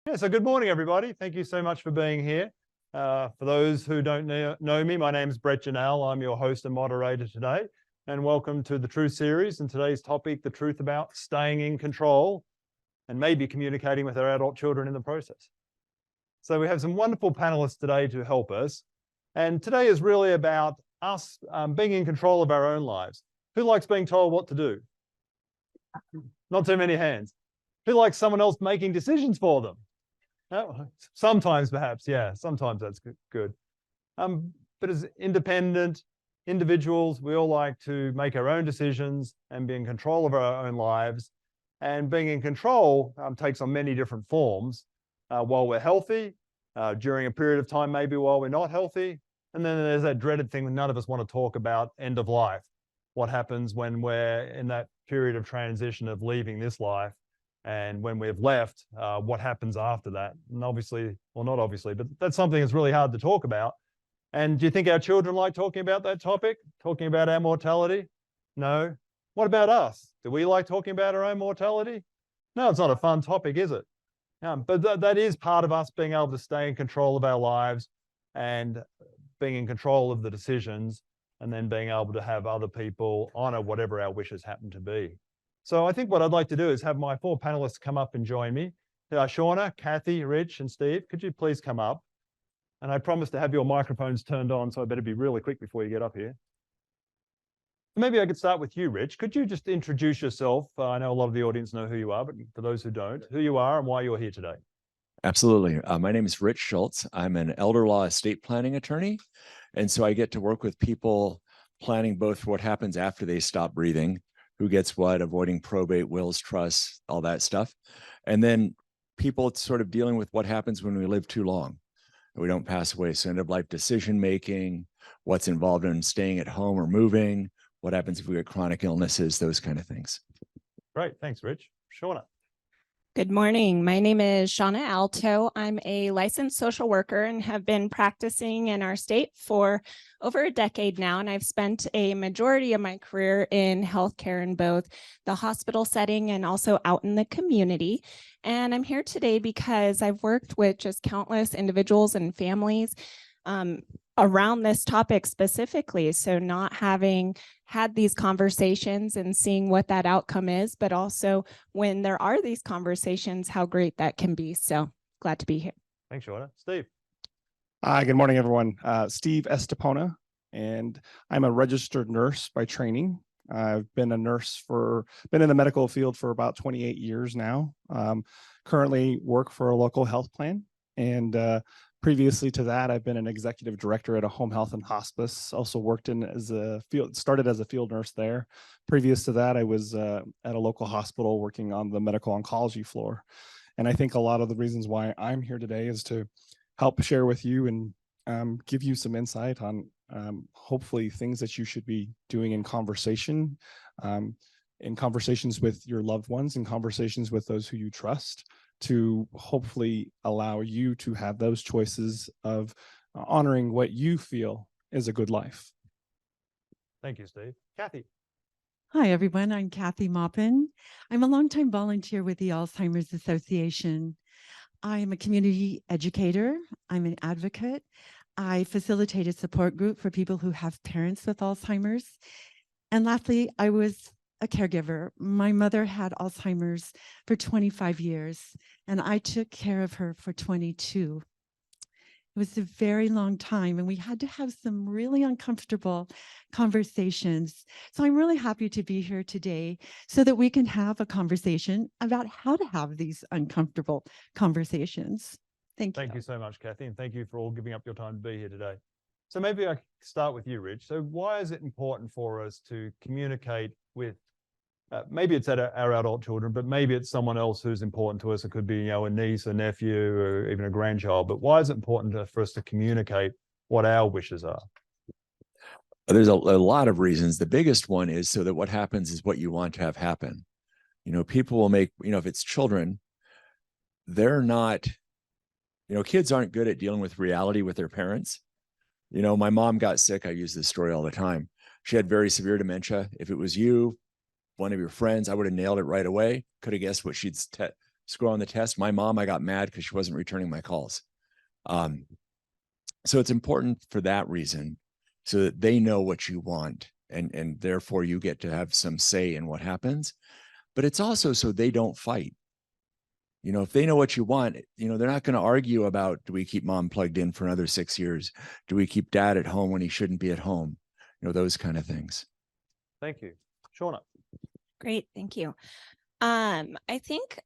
Yeah, so good morning, everybody. Thank you so much for being here. For those who don't know me, my name is Brett Janelle. I'm your host and moderator today. And welcome to the Truth Series. And today's topic, the truth about staying in control and maybe communicating with our adult children in the process. So we have some wonderful panelists today to help us. And today is really about us being in control of our own lives. Who likes being told what to do? Not too many hands. Who likes someone else making decisions for them? Oh, sometimes perhaps, yeah, sometimes that's good. But as independent individuals, we all like to make our own decisions and be in control of our own lives. And being in control takes on many different forms while we're healthy, during a period of time, maybe while we're not healthy. And then there's that dreaded thing that none of us want to talk about, end of life. What happens when we're in that period of transition of leaving this life? And when we've left, what happens after that? And obviously, well, not obviously, but that's something that's really hard to talk about. And do you think our children like talking about that topic? Talking about our mortality? No. What about us? Do we like talking about our own mortality? No, it's not a fun topic, is it? But that is part of us being able to stay in control of our lives and being in control of the decisions, and then being able to have other people honor whatever our wishes happen to be. So I think what I'd like to do is have my four panelists come up and join me. Shauna, Kathy, Rich, and Steve, could you please come up? And I promise to have your microphones turned on, so I better be really quick before you get up here. Maybe I could start with you, Rich. Could you just introduce yourself? I know a lot of the audience know who you are, but for those who don't, who you are and why you're here today. Absolutely. My name is Rich Schultz. I'm an elder law estate planning attorney. And so I get to work with people planning both what happens after they stop breathing, who gets what, avoiding probate, wills, trusts, all that stuff. And then people sort of dealing with what happens when we live too long and we don't pass away. So end of life decision making, what's involved in staying at home or moving, what happens if we get chronic illnesses, those kind of things. Great. Thanks, Rich. Shauna. Good morning. My name is Shauna Alto. I'm a licensed social worker and have been practicing in our state for over a decade now. And I've spent a majority of my career in healthcare in both the hospital setting and also out in the community. And I'm here today because I've worked with just countless individuals and families around this topic specifically. So not having had these conversations and seeing what that outcome is, but also when there are these conversations, how great that can be. So glad to be here. Thanks, Shauna. Steve. Hi, good morning, everyone. Steve Estepona, and I'm a registered nurse by training. I've been a nurse been in the medical field for about 28 years now. Currently work for a local health plan, and previously to that, I've been an executive director at a home health and hospice. Also worked started as a field nurse there. Previous to that, I was at a local hospital working on the medical oncology floor. And I think a lot of the reasons why I'm here today is to help share with you and give you some insight on hopefully things that you should be doing in conversations with your loved ones, in conversations with those who you trust, to hopefully allow you to have those choices of honoring what you feel is a good life. Thank you, Steve. Kathy. Hi, everyone. I'm Kathy Maupin. I'm a longtime volunteer with the Alzheimer's Association. I'm a community educator. I'm an advocate. I facilitate a support group for people who have parents with Alzheimer's. And lastly, I was a caregiver. My mother had Alzheimer's for 25 years, and I took care of her for 22. It was a very long time, and we had to have some really uncomfortable conversations. So I'm really happy to be here today so that we can have a conversation about how to have these uncomfortable conversations. Thank you. Thank you so much, Kathy, and thank you for all giving up your time to be here today. So maybe I start with you, Rich. So why is it important for us to communicate with, maybe it's our adult children, but maybe it's someone else who's important to us. It could be, a niece, a nephew, or even a grandchild. But why is it important for us to communicate what our wishes are? There's a lot of reasons. The biggest one is so that what happens is what you want to have happen. People will make, if it's children, they're not, kids aren't good at dealing with reality with their parents. My mom got sick. I use this story all the time. She had very severe dementia. If it was you, one of your friends, I would have nailed it right away. Could have guessed what she'd score on the test. My mom, I got mad because she wasn't returning my calls. So it's important for that reason, so that they know what you want, and therefore you get to have some say in what happens. But it's also so they don't fight. If they know what you want, they're not going to argue about, do we keep mom plugged in for another 6 years? Do we keep dad at home when he shouldn't be at home? Those kind of things. Thank you. Shauna. Great, thank you. I think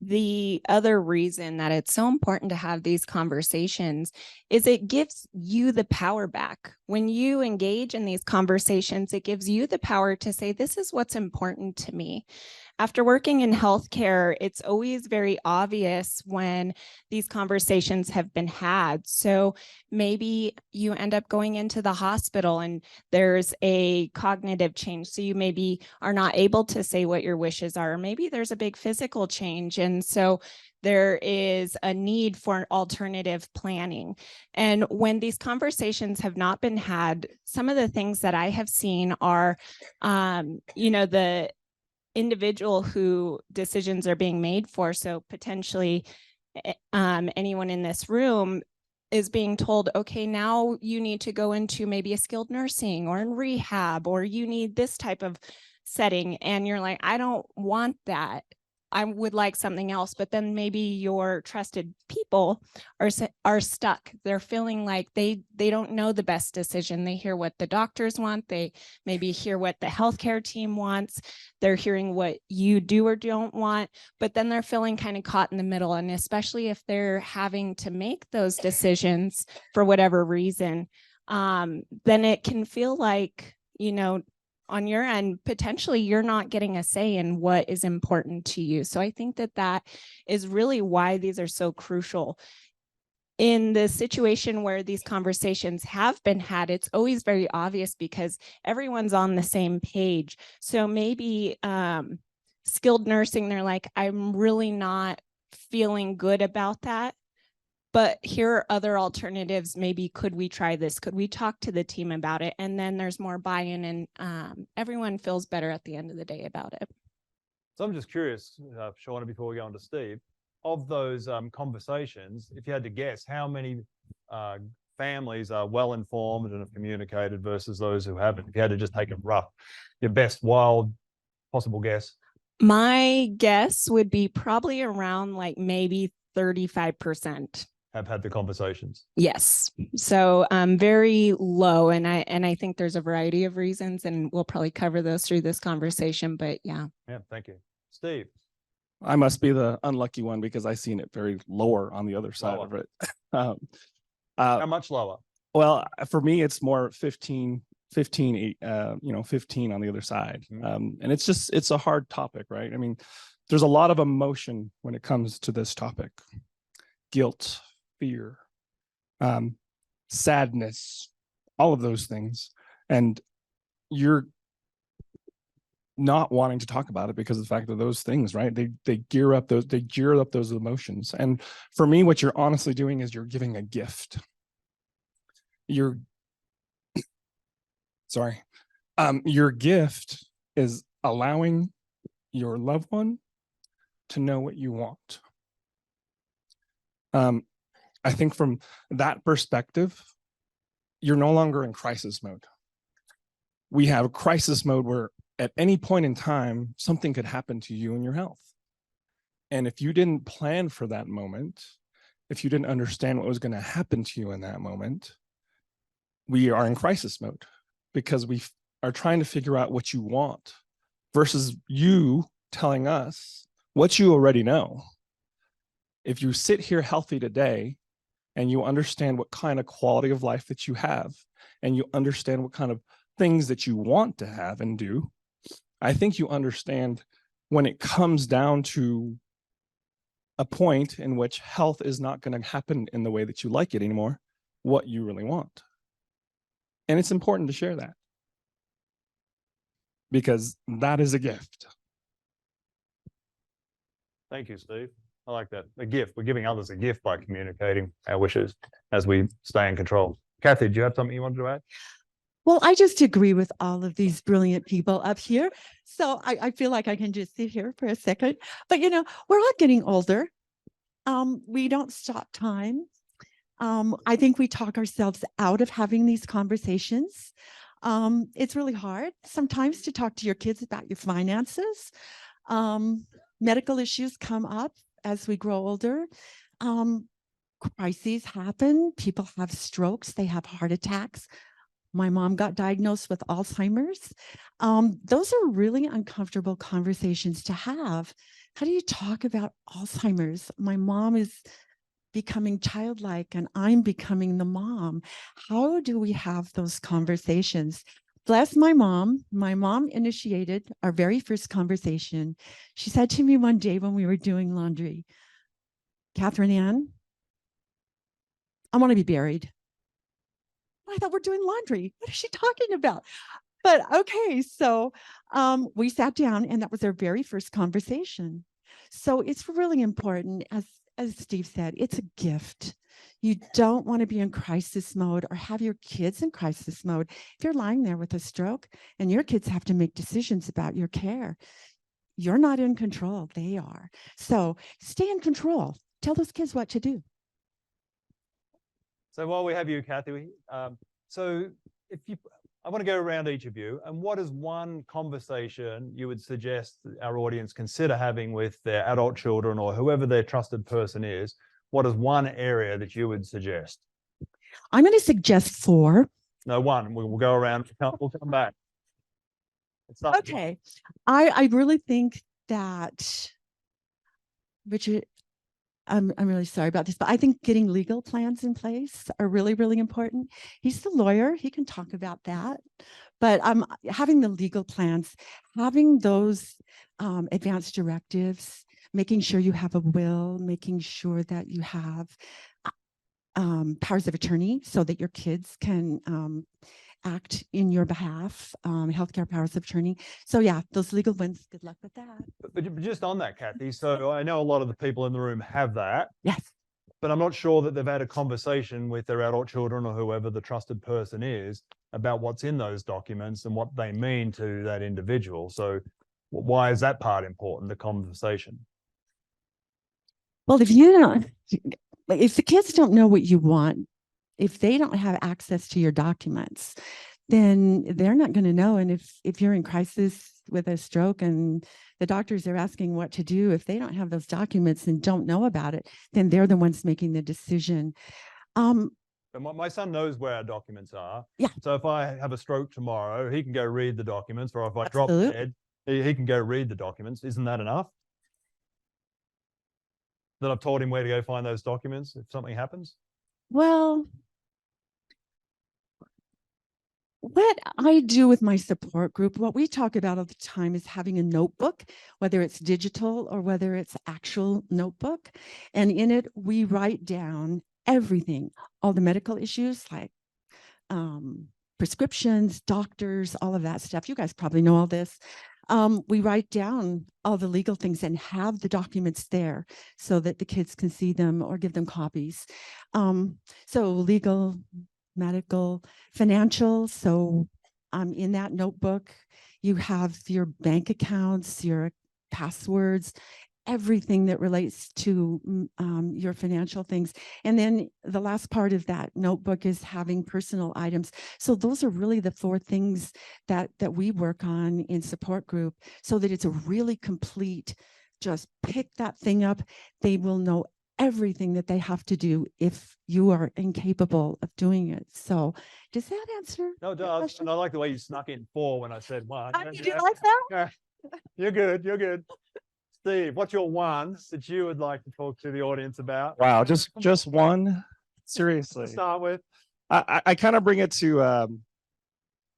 the other reason that it's so important to have these conversations is it gives you the power back. When you engage in these conversations, it gives you the power to say, this is what's important to me. After working in healthcare, it's always very obvious when these conversations have been had. So maybe you end up going into the hospital and there's a cognitive change. So you maybe are not able to say what your wishes are. Or maybe there's a big physical change. And so there is a need for alternative planning. And when these conversations have not been had, some of the things that I have seen are, the individual who decisions are being made for. So potentially anyone in this room is being told, okay, now you need to go into maybe a skilled nursing or in rehab, or you need this type of setting. And you're like, I don't want that. I would like something else. But then maybe your trusted people are stuck. They're feeling like they don't know the best decision. They hear what the doctors want. They maybe hear what the healthcare team wants. They're hearing what you do or don't want, but then they're feeling kind of caught in the middle. And especially if they're having to make those decisions for whatever reason, then it can feel like, on your end, potentially you're not getting a say in what is important to you. So I think that is really why these are so crucial. In the situation where these conversations have been had, it's always very obvious because everyone's on the same page. So maybe skilled nursing, they're like, I'm really not feeling good about that. But here are other alternatives. Maybe could we try this? Could we talk to the team about it? And then there's more buy-in, and everyone feels better at the end of the day about it. So I'm just curious, Shauna, before we go on to Steve, of those conversations, if you had to guess, how many families are well informed and have communicated versus those who haven't? If you had to just take a rough, your best wild possible guess. My guess would be probably around like maybe 35%. Have had the conversations. Yes. So very low. And I think there's a variety of reasons, and we'll probably cover those through this conversation, but yeah. Yeah, thank you. Steve. I must be the unlucky one because I seen it very lower on the other side of it. How much lower? Well, for me, it's more 15 on the other side. And it's a hard topic, right? I mean, there's a lot of emotion when it comes to this topic. Guilt, fear, sadness, all of those things. And you're not wanting to talk about it because of the fact that those things, right? They gear up those emotions. And for me, what you're honestly doing is you're giving a gift. Your gift is allowing your loved one to know what you want. I think from that perspective, you're no longer in crisis mode. We have a crisis mode where at any point in time, something could happen to you and your health. And if you didn't plan for that moment, if you didn't understand what was going to happen to you in that moment, we are in crisis mode because we are trying to figure out what you want versus you telling us what you already know. If you sit here healthy today and you understand what kind of quality of life that you have, and you understand what kind of things that you want to have and do, I think you understand when it comes down to a point in which health is not going to happen in the way that you like it anymore, what you really want. And it's important to share that because that is a gift. Thank you, Steve. I like that. A gift. We're giving others a gift by communicating our wishes as we stay in control. Kathy, do you have something you wanted to add? Well, I just agree with all of these brilliant people up here. So I feel like I can just sit here for a second. But, we're all getting older. We don't stop time. I think we talk ourselves out of having these conversations. It's really hard sometimes to talk to your kids about your finances. Medical issues come up as we grow older. Crises happen. People have strokes. They have heart attacks. My mom got diagnosed with Alzheimer's. Those are really uncomfortable conversations to have. How do you talk about Alzheimer's? My mom is becoming childlike and I'm becoming the mom. How do we have those conversations? Bless my mom. My mom initiated our very first conversation. She said to me one day when we were doing laundry, Catherine Ann, I want to be buried. I thought we're doing laundry. What is she talking about? But okay, so we sat down and that was our very first conversation. So it's really important, as Steve said, it's a gift. You don't want to be in crisis mode or have your kids in crisis mode. If you're lying there with a stroke and your kids have to make decisions about your care, you're not in control, they are. So stay in control. Tell those kids what to do. So while we have you, Kathy, so I want to go around each of you, and what is one conversation you would suggest our audience consider having with their adult children or whoever their trusted person is? What is one area that you would suggest? I'm going to suggest 4. No, one. We'll go around. We'll come back. It's not okay. I really think that, Richard, I'm really sorry about this, but I think getting legal plans in place are really, really important. He's the lawyer. He can talk about that. But having the legal plans, having those advanced directives, making sure you have a will, making sure that you have powers of attorney so that your kids can act in your behalf, healthcare powers of attorney. So yeah, those legal ones, good luck with that. But just on that, Kathy, so I know a lot of the people in the room have that. Yes. But I'm not sure that they've had a conversation with their adult children or whoever the trusted person is about what's in those documents and what they mean to that individual. So why is that part important, the conversation? Well, if the kids don't know what you want, if they don't have access to your documents, then they're not going to know. And if you're in crisis with a stroke and the doctors are asking what to do, if they don't have those documents and don't know about it, then they're the ones making the decision. But my son knows where our documents are. Yeah. So if I have a stroke tomorrow, he can go read the documents, or if I drop Absolutely. dead, he can go read the documents. Isn't that enough? That I've taught him where to go find those documents if something happens? Well, what I do with my support group, what we talk about all the time is having a notebook, whether it's digital or whether it's actual notebook. And in it, we write down everything, all the medical issues like prescriptions, doctors, all of that stuff. You guys probably know all this. We write down all the legal things and have the documents there so that the kids can see them or give them copies. So legal, medical, financial. So in that notebook, you have your bank accounts, your passwords, everything that relates to your financial things. And then the last part of that notebook is having personal items. So those are really the 4 things that we work on in support group so that it's a really complete, just pick that thing up. They will know everything that they have to do if you are incapable of doing it. So does that answer? No, it does. And I like the way you snuck in 4 when I said 1. You do like that? Yeah. You're good. You're good. Steve, what's your one that you would like to talk to the audience about? Wow, just one? Seriously. To start with. I kind of bring it to, and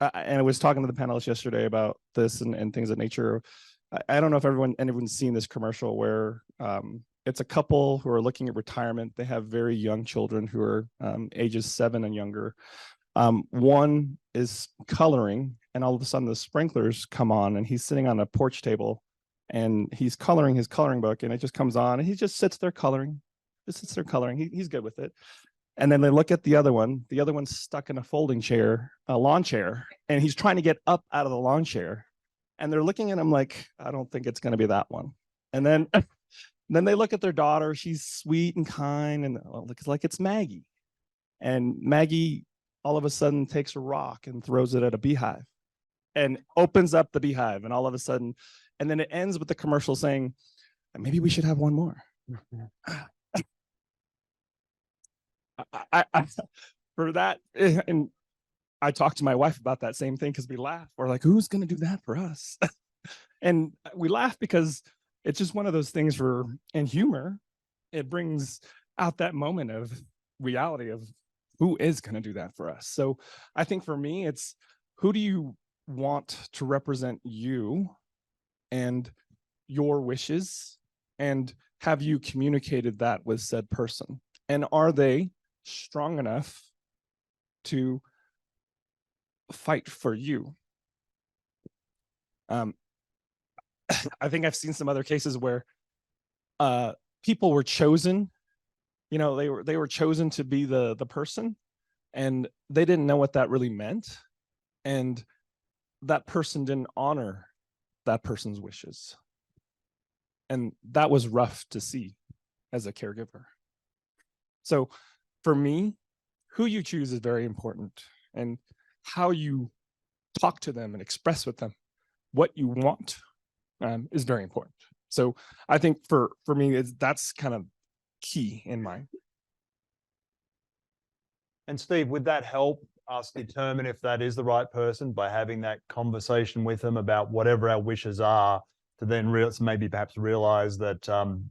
I was talking to the panelists yesterday about this and things of nature. I don't know if anyone's seen this commercial where it's a couple who are looking at retirement. They have very young children who are ages 7 and younger. One is coloring, and all of a sudden the sprinklers come on, and he's sitting on a porch table, and he's coloring his coloring book, and it just comes on, and he just sits there coloring. He's good with it. And then they look at the other one. The other one's stuck in a folding chair, a lawn chair, and he's trying to get up out of the lawn chair. And they're looking at him like, I don't think it's going to be that one. And then, then they look at their daughter. She's sweet and kind, and looks like it's Maggie. And Maggie all of a sudden takes a rock and throws it at a beehive and opens up the beehive. And all of a sudden, and then it ends with the commercial saying, maybe we should have one more. For that, and I talked to my wife about that same thing because we laugh. We're like, who's going to do that for us? And we laugh because it's just one of those things in humor, it brings out that moment of reality of who is going to do that for us. So I think for me, it's who do you want to represent you and your wishes, and have you communicated that with said person? And are they strong enough to fight for you? I think I've seen some other cases where people were chosen, they were chosen to be the person, and they didn't know what that really meant. And that person didn't honor that person's wishes. And that was rough to see as a caregiver. So for me, who you choose is very important, and how you talk to them and express with them what you want is very important. So I think for me, that's kind of key in mine. And Steve, would that help us determine if that is the right person by having that conversation with them about whatever our wishes are, to then maybe perhaps realize that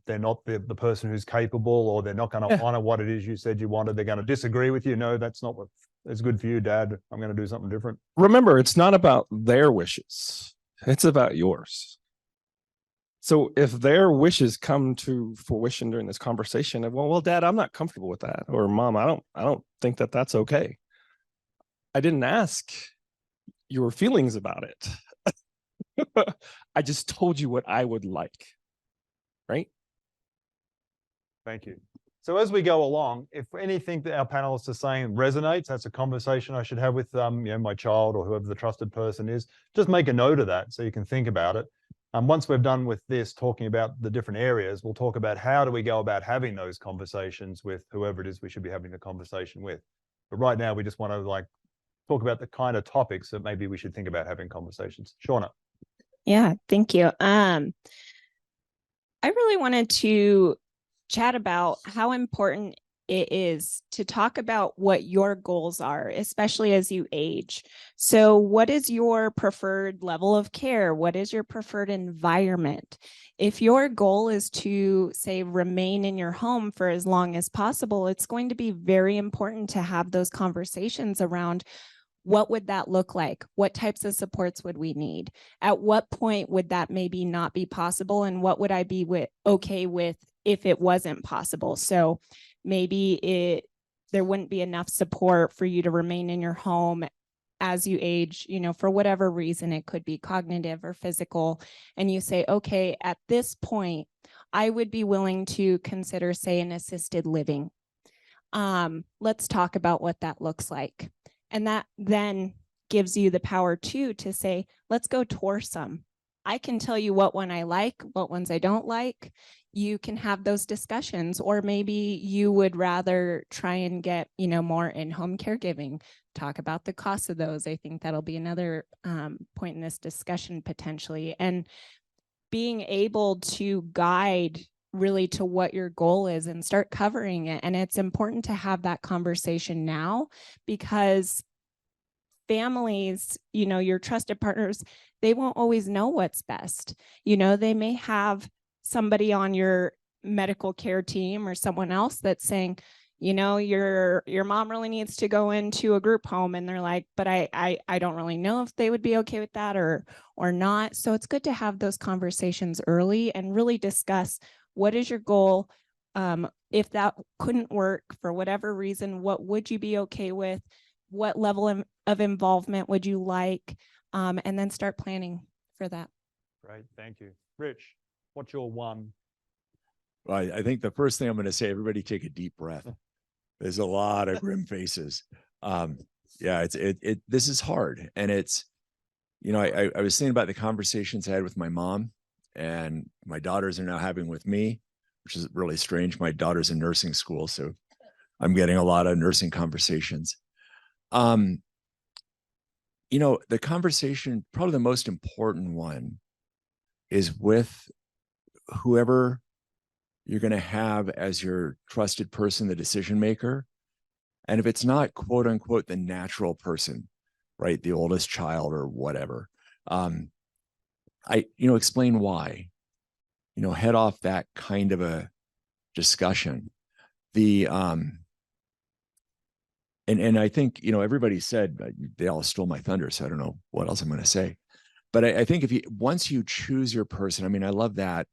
they're not the person who's capable, or they're not going to honor what it is you said you wanted. They're going to disagree with you. No, that's not what is good for you, Dad. I'm going to do something different. Remember, it's not about their wishes. It's about yours. So if their wishes come to fruition during this conversation of, well, Dad, I'm not comfortable with that, or Mom, I don't think that that's okay. I didn't ask your feelings about it. I just told you what I would like, right? Thank you. So as we go along, if anything that our panelists are saying resonates, that's a conversation I should have with my child or whoever the trusted person is. Just make a note of that so you can think about it. Once we're done with this, talking about the different areas, we'll talk about how do we go about having those conversations with whoever it is we should be having the conversation with. But right now, we just want to talk about the kind of topics that maybe we should think about having conversations. Shauna. Yeah, thank you. I really wanted to chat about how important it is to talk about what your goals are, especially as you age. So what is your preferred level of care? What is your preferred environment? If your goal is to, say, remain in your home for as long as possible, it's going to be very important to have those conversations around what would that look like? What types of supports would we need? At what point would that maybe not be possible? And what would I be okay with if it wasn't possible? So maybe there wouldn't be enough support for you to remain in your home as you age, for whatever reason. It could be cognitive or physical. And you say, okay, at this point, I would be willing to consider, say, an assisted living. Let's talk about what that looks like. And that then gives you the power to say, let's go tour some. I can tell you what one I like, what ones I don't like. You can have those discussions, or maybe you would rather try and get, more in-home caregiving. Talk about the cost of those. I think that'll be another point in this discussion potentially. And being able to guide really to what your goal is and start covering it. And it's important to have that conversation now, because families, your trusted partners, they won't always know what's best. They may have somebody on your medical care team or someone else that's saying, your mom really needs to go into a group home. And they're like, but I don't really know if they would be okay with that or not. So it's good to have those conversations early and really discuss, what is your goal? If that couldn't work for whatever reason, what would you be okay with? What level of involvement would you like? And then start planning for that. Great, thank you. Rich, what's your one? Well, I think the first thing I'm going to say, everybody take a deep breath. There's a lot of grim faces. Yeah, this is hard. And it's, you know, I was thinking about the conversations I had with my mom, and my daughters are now having with me, which is really strange. My daughter's in nursing school, so I'm getting a lot of nursing conversations. You know, the conversation, probably the most important one, is with whoever you're going to have as your trusted person, the decision maker. And if it's not quote unquote the natural person, right, the oldest child or whatever, explain why, head off that kind of a discussion. And I think, everybody said, they all stole my thunder, so I don't know what else I'm going to say. But I think once you choose your person, I mean, I love that.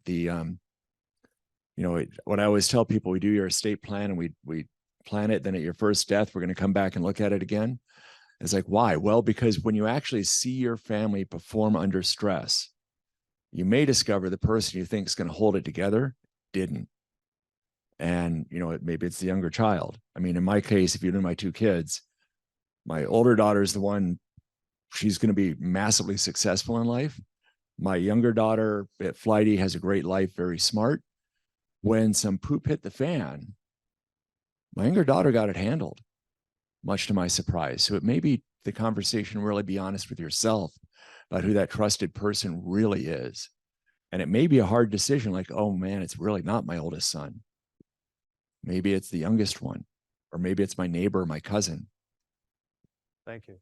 What I always tell people, we do your estate plan and we plan it, then at your first death, we're going to come back and look at it again. It's like, why? Well, because when you actually see your family perform under stress, you may discover the person you think is going to hold it together didn't. And, maybe it's the younger child. I mean, in my case, if you know my two kids, my older daughter is the one, she's going to be massively successful in life. My younger daughter, a bit flighty, has a great life, very smart. When some poop hit the fan, my younger daughter got it handled, much to my surprise. So it may be the conversation, really be honest with yourself about who that trusted person really is. And it may be a hard decision, like, oh man, it's really not my oldest son. Maybe it's the youngest one, or maybe it's my neighbor, my cousin. Thank you.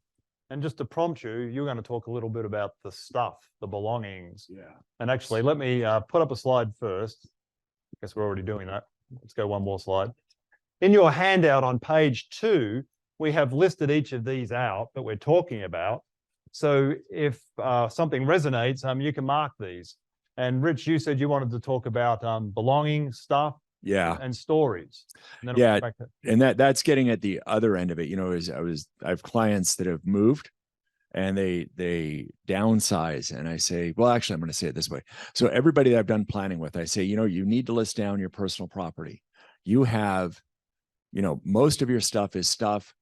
And just to prompt you, you're going to talk a little bit about the stuff, the belongings. Yeah. And actually, let me put up a slide first. I guess we're already doing that. Let's go one more slide. In your handout on page 2, we have listed each of these out that we're talking about. So if something resonates, you can mark these. And Rich, you said you wanted to talk about belonging, stuff, and stories. And then and that's getting at the other end of it. I have clients that have moved and they downsize, and I say, well, actually, I'm going to say it this way. So everybody that I've done planning with, I say, you need to list down your personal property. You have, most of your stuff is stuff.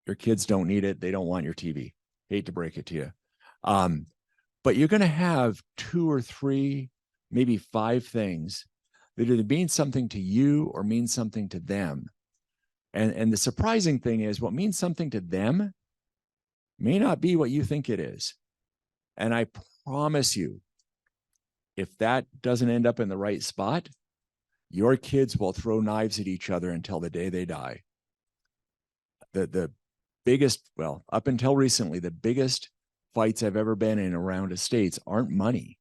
Your kids don't need it. They don't want your TV. Hate to break it to you. But you're going to have 2 or 3, maybe 5 things that either mean something to you or mean something to them. And the surprising thing is, what means something to them may not be what you think it is. And I promise you, if that doesn't end up in the right spot, your kids will throw knives at each other until the day they die. The biggest, well, up until recently, the biggest fights I've ever been in around estates aren't money.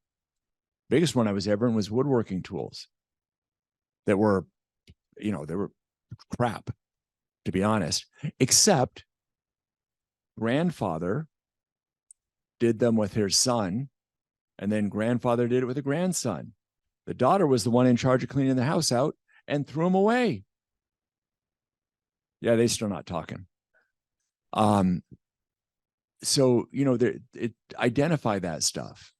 Biggest one I was ever in was woodworking tools that were, they were crap, to be honest, except grandfather did them with her son, and then grandfather did it with a grandson. The daughter was the one in charge of cleaning the house out and threw them away. Yeah, they're still not talking. So, identify that stuff.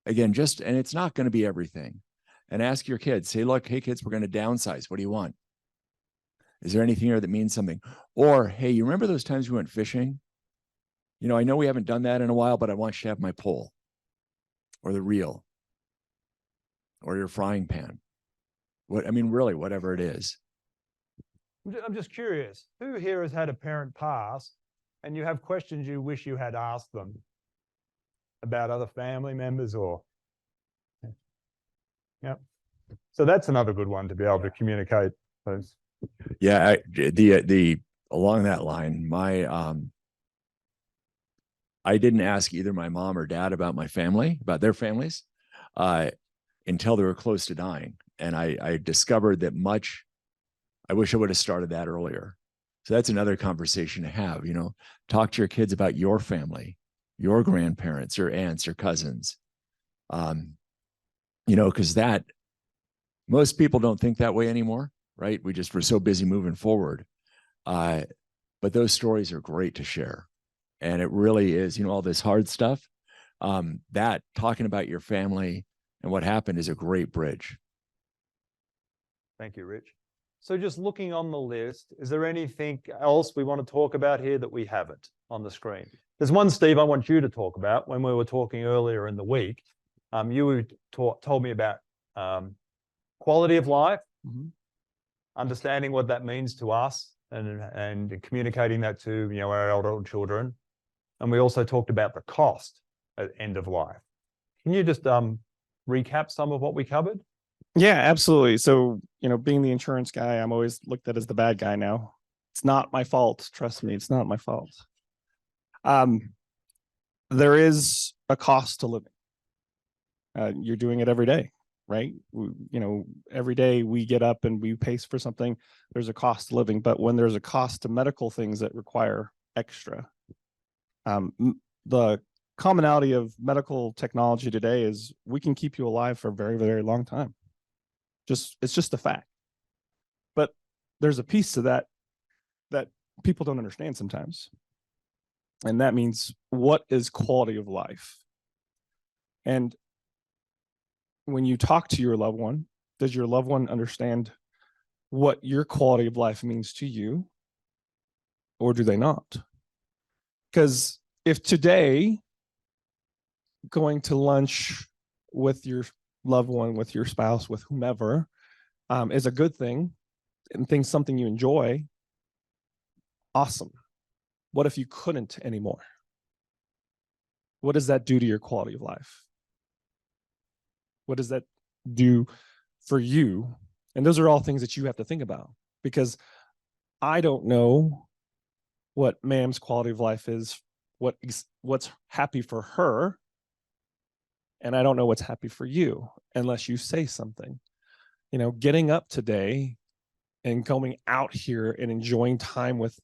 Again, and it's not going to be everything. And ask your kids, say, look, hey kids, we're going to downsize. What do you want? Is there anything here that means something? Or, hey, you remember those times we went fishing? I know we haven't done that in a while, but I want you to have my pole or the reel or your frying pan. Really, whatever it is. I'm just curious, who here has had a parent pass and you have questions you wish you had asked them about other family members or... Yeah. So that's another good one to be able to communicate those. Yeah, along that line, I didn't ask either my mom or dad about my family, about their families, until they were close to dying. And I discovered that I wish I would have started that earlier. So that's another conversation to have, talk to your kids about your family, your grandparents, your aunts, your cousins. Because most people don't think that way anymore, right? We're so busy moving forward. But those stories are great to share. And it really is, all this hard stuff, that talking about your family and what happened is a great bridge. Thank you, Rich. So just looking on the list, is there anything else we want to talk about here that we haven't on the screen? There's one, Steve, I want you to talk about. When we were talking earlier in the week, you told me about quality of life, understanding what that means to us, and communicating that to our elder children. And we also talked about the cost at end of life. Can you just recap some of what we covered? Yeah, absolutely. So, being the insurance guy, I'm always looked at as the bad guy now. It's not my fault. Trust me, it's not my fault. There is a cost to living. You're doing it every day, right? Every day we get up and we pay for something. There's a cost to living, but when there's a cost to medical things that require extra, the commonality of medical technology today is we can keep you alive for a very, very long time. It's just a fact. But there's a piece to that people don't understand sometimes. And that means, what is quality of life? And when you talk to your loved one, does your loved one understand what your quality of life means to you, or do they not? Because if today going to lunch with your loved one, with your spouse, with whomever, is a good thing and something you enjoy, awesome. What if you couldn't anymore? What does that do to your quality of life? What does that do for you? And those are all things that you have to think about, because I don't know what ma'am's quality of life is, what's happy for her, and I don't know what's happy for you unless you say something. Getting up today and going out here and enjoying time with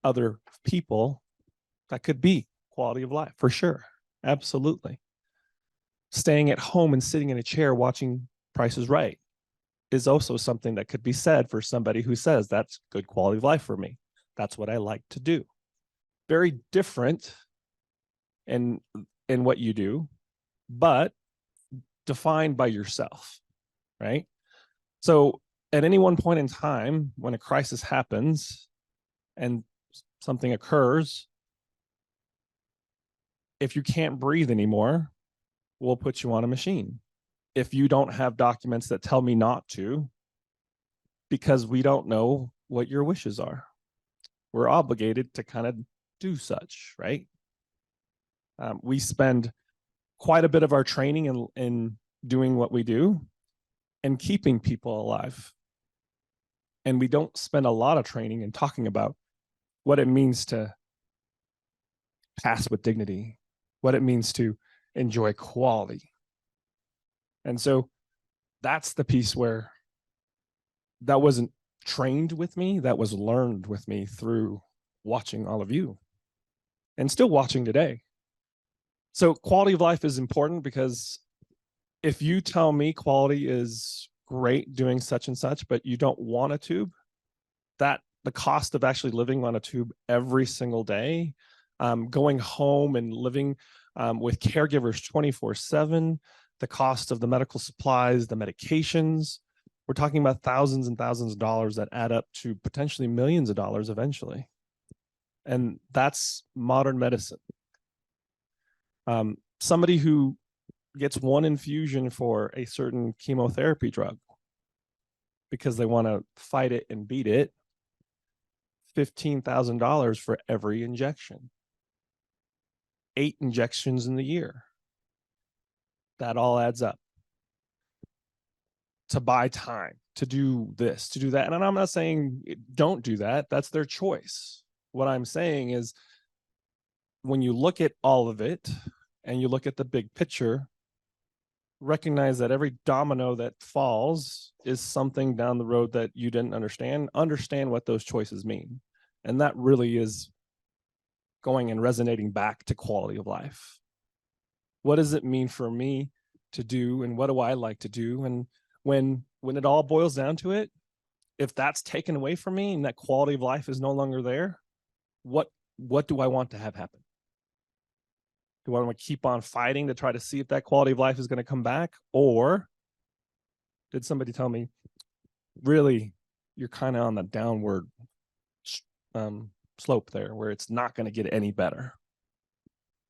other people, that could be quality of life for sure. Absolutely. Staying at home and sitting in a chair watching Price is Right is also something that could be said for somebody who says that's good quality of life for me. That's what I like to do. Very different in what you do, but defined by yourself, right? So at any one point in time, when a crisis happens and something occurs, if you can't breathe anymore, we'll put you on a machine. If you don't have documents that tell me not to, because we don't know what your wishes are, we're obligated to kind of do such, right? We spend quite a bit of our training in doing what we do and keeping people alive. And we don't spend a lot of training in talking about what it means to pass with dignity, what it means to enjoy quality. And so that's the piece where that wasn't trained with me, that was learned with me through watching all of you and still watching today. So quality of life is important, because if you tell me quality is great doing such and such, but you don't want a tube, that the cost of actually living on a tube every single day, going home and living with caregivers 24/7, the cost of the medical supplies, the medications, we're talking about thousands and thousands of dollars that add up to potentially millions of dollars eventually. And that's modern medicine. Somebody who gets one infusion for a certain chemotherapy drug because they want to fight it and beat it, $15,000 for every injection. 8 injections in the year. That all adds up. To buy time, to do this, to do that. And I'm not saying don't do that. That's their choice. What I'm saying is, when you look at all of it and you look at the big picture, recognize that every domino that falls is something down the road that you didn't understand what those choices mean. And that really is going and resonating back to quality of life. What does it mean for me to do, and what do I like to do? And when it all boils down to it, if that's taken away from me and that quality of life is no longer there, what do I want to have happen? Do I want to keep on fighting to try to see if that quality of life is going to come back? Or did somebody tell me, really, you're kind of on the downward slope there, where it's not going to get any better.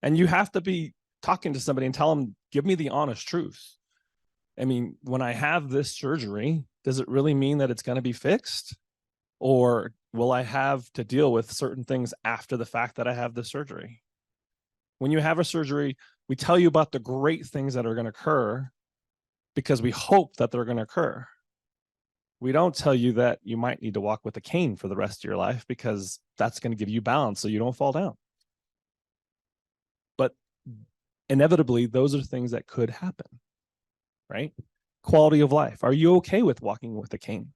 And you have to be talking to somebody and tell them, give me the honest truth. I mean, when I have this surgery, does it really mean that it's going to be fixed? Or will I have to deal with certain things after the fact that I have the surgery? When you have a surgery, we tell you about the great things that are going to occur because we hope that they're going to occur. We don't tell you that you might need to walk with a cane for the rest of your life because that's going to give you balance so you don't fall down. But inevitably, those are things that could happen, right? Quality of life. Are you okay with walking with a cane?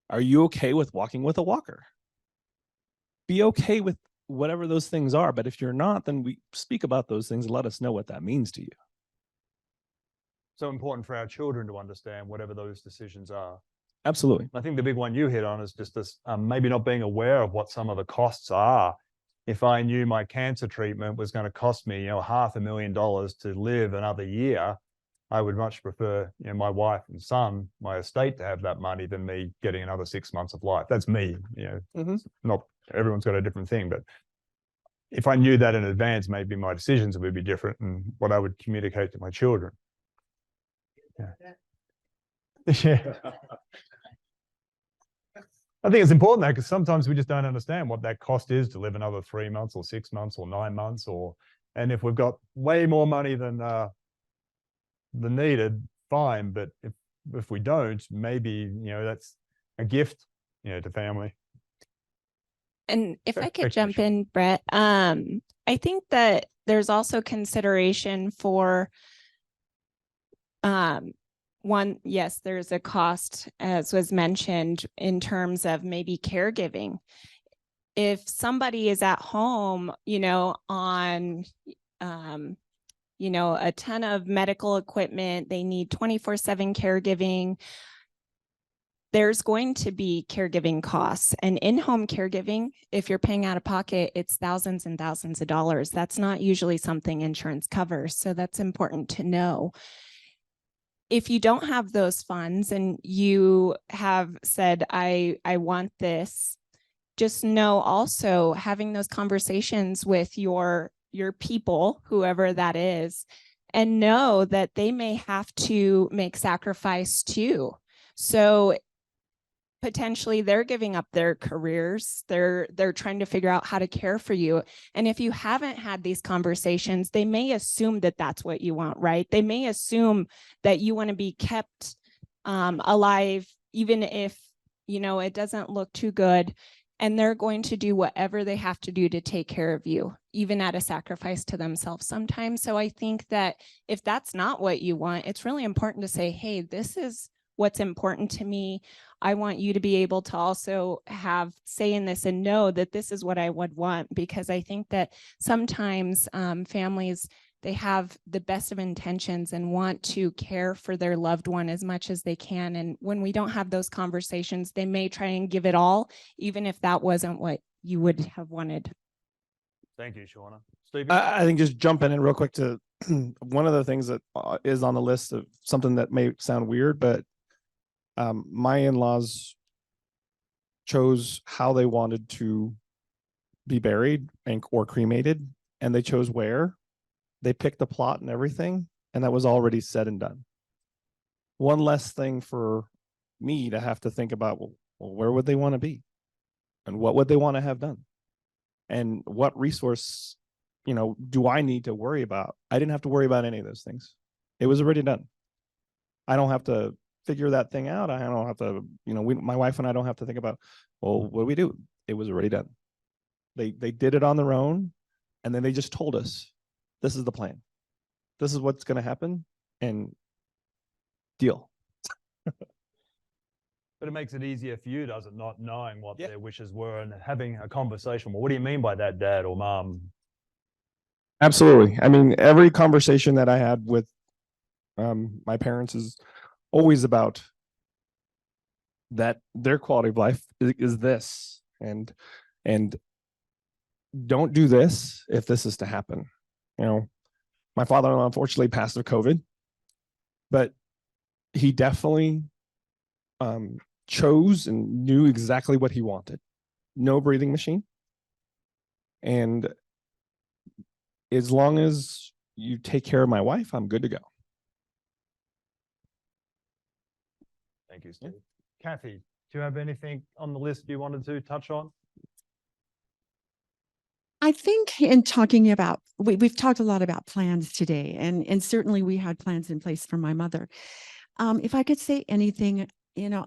Are you okay with walking with a walker? Be okay with whatever those things are. But if you're not, then we speak about those things and let us know what that means to you. So important for our children to understand whatever those decisions are. Absolutely. I think the big one you hit on is just this, maybe not being aware of what some of the costs are. If I knew my cancer treatment was going to cost me, $500,000 to live another year, I would much prefer, my wife and son, my estate, to have that money than me getting another 6 months of life. That's me. Not everyone's got a different thing, but if I knew that in advance, maybe my decisions would be different and what I would communicate to my children. Yeah. I think it's important though, because sometimes we just don't understand what that cost is to live another 3 months or 6 months or 9 months, and if we've got way more money than needed, fine. But if we don't, maybe that's a gift, to family. And if I could Thanks, jump Michelle. in, Brett, I think that there's also consideration for one, yes, there's a cost, as was mentioned, in terms of maybe caregiving. If somebody is at home, on a ton of medical equipment, they need 24/7 caregiving. There's going to be caregiving costs, and in-home caregiving, if you're paying out of pocket, it's thousands and thousands of dollars. That's not usually something insurance covers. So that's important to know. If you don't have those funds and you have said, I want this, just know also having those conversations with your people, whoever that is, and know that they may have to make sacrifice too. So potentially they're giving up their careers. They're trying to figure out how to care for you. And if you haven't had these conversations, they may assume that that's what you want, right? They may assume that you want to be kept alive, even if, it doesn't look too good. And they're going to do whatever they have to do to take care of you, even at a sacrifice to themselves sometimes. So I think that if that's not what you want, it's really important to say, hey, this is what's important to me. I want you to be able to also have say in this and know that this is what I would want, because I think that sometimes families, they have the best of intentions and want to care for their loved one as much as they can. And when we don't have those conversations, they may try and give it all, even if that wasn't what you would have wanted. Thank you, Shauna. Stephen? I think just jumping in real quick to one of the things that is on the list of something that may sound weird, but my in-laws chose how they wanted to be buried or cremated, and they chose where. They picked the plot and everything, and that was already said and done. One less thing for me to have to think about, well, where would they want to be? And what would they want to have done? And what resource, do I need to worry about? I didn't have to worry about any of those things. It was already done. I don't have to figure that thing out. I don't have to, my wife and I don't have to think about, well, what do we do? It was already done. They did it on their own, and then they just told us, this is the plan. This is what's going to happen, and deal. But it makes it easier for you, does it, not knowing what their wishes were and having a conversation. Well, what do you mean by that, Dad or Mom? Absolutely. I mean, every conversation that I had with my parents is always about that their quality of life is this, and don't do this if this is to happen. My father-in-law unfortunately passed of COVID, but he definitely chose and knew exactly what he wanted. No breathing machine. And as long as you take care of my wife, I'm good to go. Thank you, Steve. Kathy, do you have anything on the list you wanted to touch on? I think in talking about, we've talked a lot about plans today, and certainly we had plans in place for my mother. If I could say anything, you know,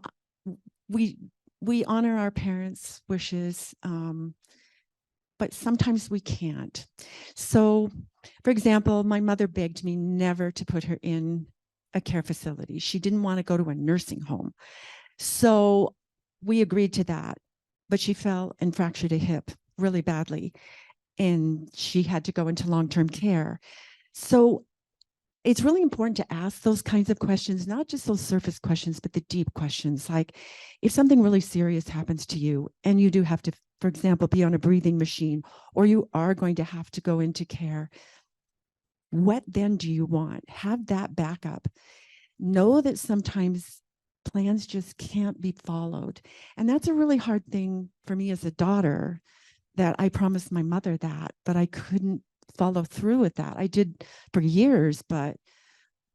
we honor our parents' wishes, but sometimes we can't. So, for example, my mother begged me never to put her in a care facility. She didn't want to go to a nursing home. So we agreed to that, but she fell and fractured a hip really badly, and she had to go into long-term care. So it's really important to ask those kinds of questions, not just those surface questions, but the deep questions. Like if something really serious happens to you and you do have to, for example, be on a breathing machine, or you are going to have to go into care, what then do you want? Have that backup. Know that sometimes plans just can't be followed. And that's a really hard thing for me as a daughter, that I promised my mother that, but I couldn't follow through with that. I did for years, but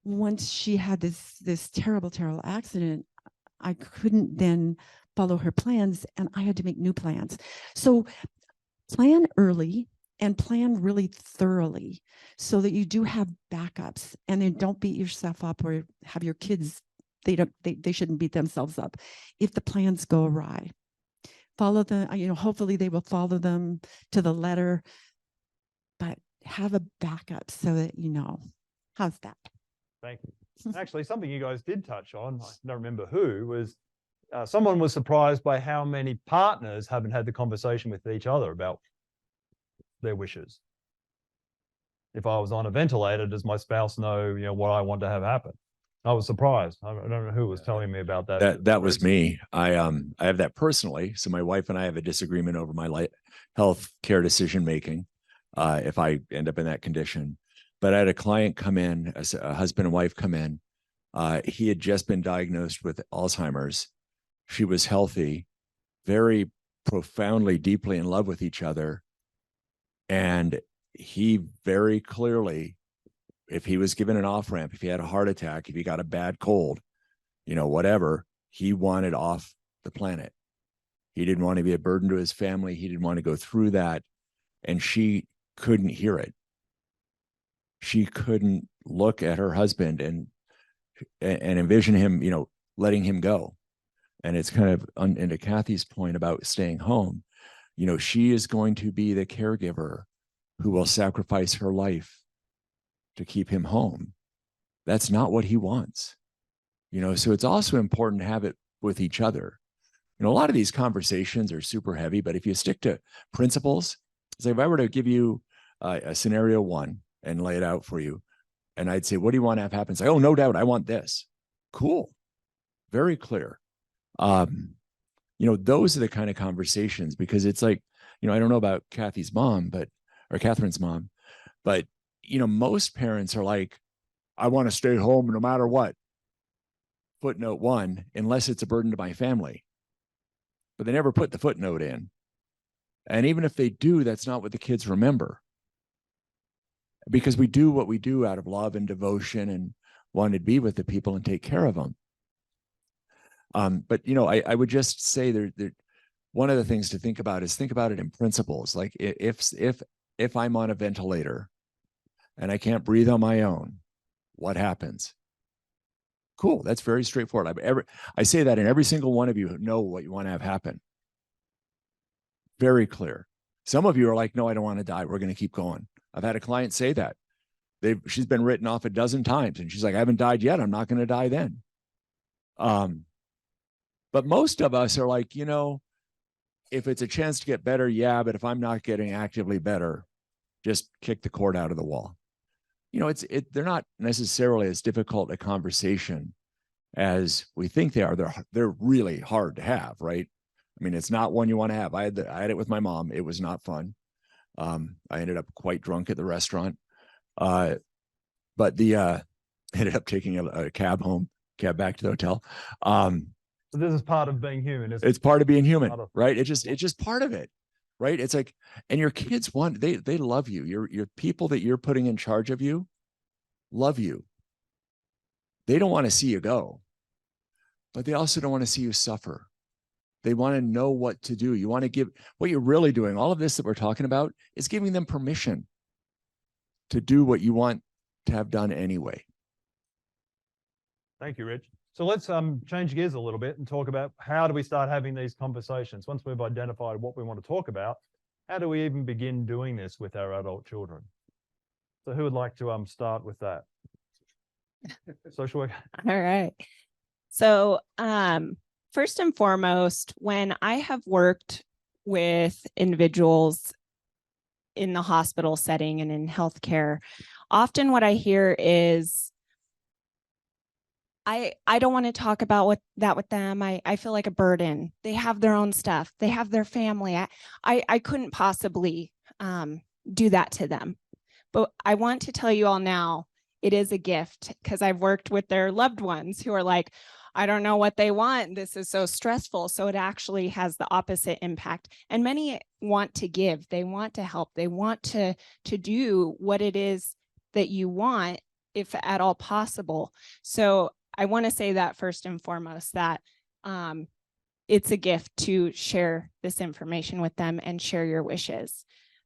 once she had this terrible accident, I couldn't then follow her plans, and I had to make new plans. So plan early and plan really thoroughly so that you do have backups, and then don't beat yourself up or have your kids, they shouldn't beat themselves up if the plans go awry. Follow them, hopefully they will follow them to the letter, but have a backup so that you know. How's that? Thank you. Actually, something you guys did touch on, I don't remember who, was someone was surprised by how many partners haven't had the conversation with each other about their wishes. If I was on a ventilator, does my spouse know, what I want to have happen? I was surprised. I don't know who was telling me about that. That was me. I have that personally. So my wife and I have a disagreement over my health care decision making if I end up in that condition. But I had a client come in, a husband and wife come in. He had just been diagnosed with Alzheimer's. She was healthy, very profoundly, deeply in love with each other. And he very clearly, if he was given an off-ramp, if he had a heart attack, if he got a bad cold, whatever, he wanted off the planet. He didn't want to be a burden to his family. He didn't want to go through that. And she couldn't hear it. She couldn't look at her husband and envision him, letting him go. And it's kind of into Kathy's point about staying home. She is going to be the caregiver who will sacrifice her life to keep him home. That's not what he wants. So it's also important to have it with each other. A lot of these conversations are super heavy, but if you stick to principles, it's like if I were to give you a scenario one and lay it out for you, and I'd say, what do you want to have happen? It's like, oh, no doubt, I want this. Cool. Very clear. Those are the kind of conversations, because it's like, I don't know about Catherine's mom, but most parents are like, I want to stay home no matter what. Footnote 1, unless it's a burden to my family. But they never put the footnote in. And even if they do, that's not what the kids remember. Because we do what we do out of love and devotion and wanting to be with the people and take care of them. But I would just say one of the things to think about it in principles. Like if I'm on a ventilator and I can't breathe on my own, what happens? Cool. That's very straightforward. I say that, and every single one of you know what you want to have happen. Very clear. Some of you are like, no, I don't want to die. We're going to keep going. I've had a client say that. She's been written off a dozen times, and she's like, I haven't died yet. I'm not going to die then. But most of us are like, if it's a chance to get better, yeah, but if I'm not getting actively better, just kick the cord out of the wall. They're not necessarily as difficult a conversation as we think they are. They're really hard to have, right? I mean, it's not one you want to have. I had it with my mom. It was not fun. I ended up quite drunk at the restaurant. But ended up taking a cab back to the hotel. So this is part of being human, isn't It's part of being human, Part of- right? It's just part of it, right? It's like, and your kids they love you. Your people that you're putting in charge of you love you. They don't want to see you go, but they also don't want to see you suffer. They want to know what to do. You want to give what you're really doing. All of this that we're talking about is giving them permission to do what you want to have done anyway. Thank you, Rich. So let's change gears a little bit and talk about how do we start having these conversations? Once we've identified what we want to talk about, how do we even begin doing this with our adult children? So who would like to start with that? Social work. All right. So first and foremost, when I have worked with individuals in the hospital setting and in healthcare, often what I hear is, I don't want to talk about that with them. I feel like a burden. They have their own stuff. They have their family. I couldn't possibly do that to them. But I want to tell you all now, it is a gift, because I've worked with their loved ones who are like, I don't know what they want. This is so stressful. So it actually has the opposite impact. And many want to give. They want to help. They want to do what it is that you want, if at all possible. So I want to say that first and foremost, that it's a gift to share this information with them and share your wishes.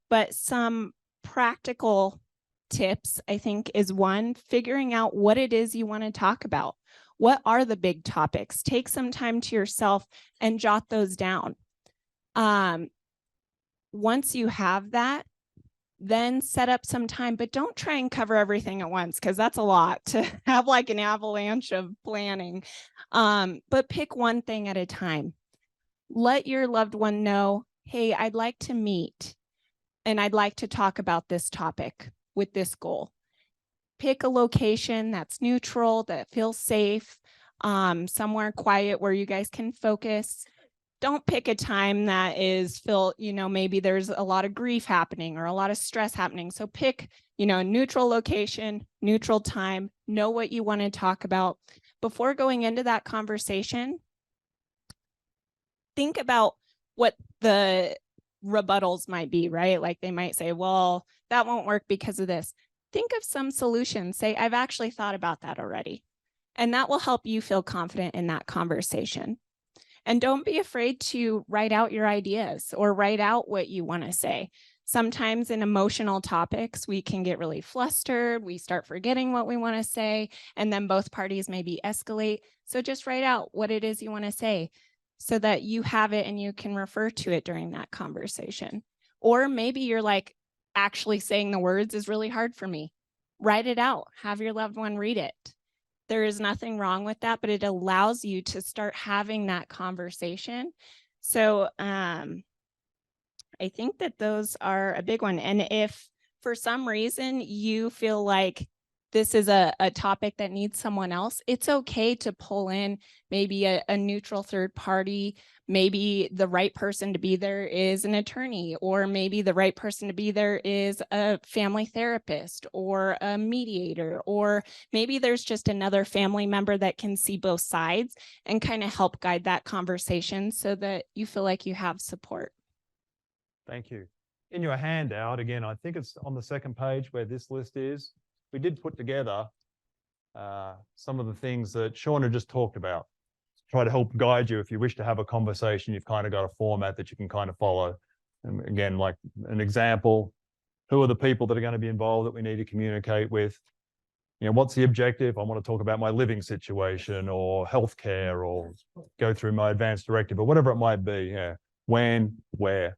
But some practical tips, I think, is one, figuring out what it is you want to talk about. What are the big topics? Take some time to yourself and jot those down. Once you have that, then set up some time, but don't try and cover everything at once, because that's a lot to have, like an avalanche of planning. But pick one thing at a time. Let your loved one know, hey, I'd like to meet and I'd like to talk about this topic with this goal. Pick a location that's neutral, that feels safe, somewhere quiet where you guys can focus. Don't pick a time that is filled, maybe there's a lot of grief happening or a lot of stress happening. So pick, a neutral location, neutral time, know what you want to talk about. Before going into that conversation, think about what the rebuttals might be, right? Like they might say, well, that won't work because of this. Think of some solutions. Say, I've actually thought about that already. And that will help you feel confident in that conversation. And don't be afraid to write out your ideas or write out what you want to say. Sometimes in emotional topics, we can get really flustered. We start forgetting what we want to say, and then both parties maybe escalate. So just write out what it is you want to say so that you have it and you can refer to it during that conversation. Or maybe you're like, actually saying the words is really hard for me. Write it out. Have your loved one read it. There is nothing wrong with that, but it allows you to start having that conversation. So I think that those are a big one. And if for some reason you feel like this is a topic that needs someone else, it's okay to pull in maybe a neutral third party. Maybe the right person to be there is an attorney, or maybe the right person to be there is a family therapist or a mediator, or maybe there's just another family member that can see both sides and kind of help guide that conversation so that you feel like you have support. Thank you. In your handout, again, I think it's on the second page where this list is, we did put together some of the things that Shauna just talked about. Try to help guide you if you wish to have a conversation. You've kind of got a format that you can kind of follow. And again, like an example, who are the people that are going to be involved that we need to communicate with? What's the objective? I want to talk about my living situation or healthcare or go through my advanced directive or whatever it might be. Yeah. When, where.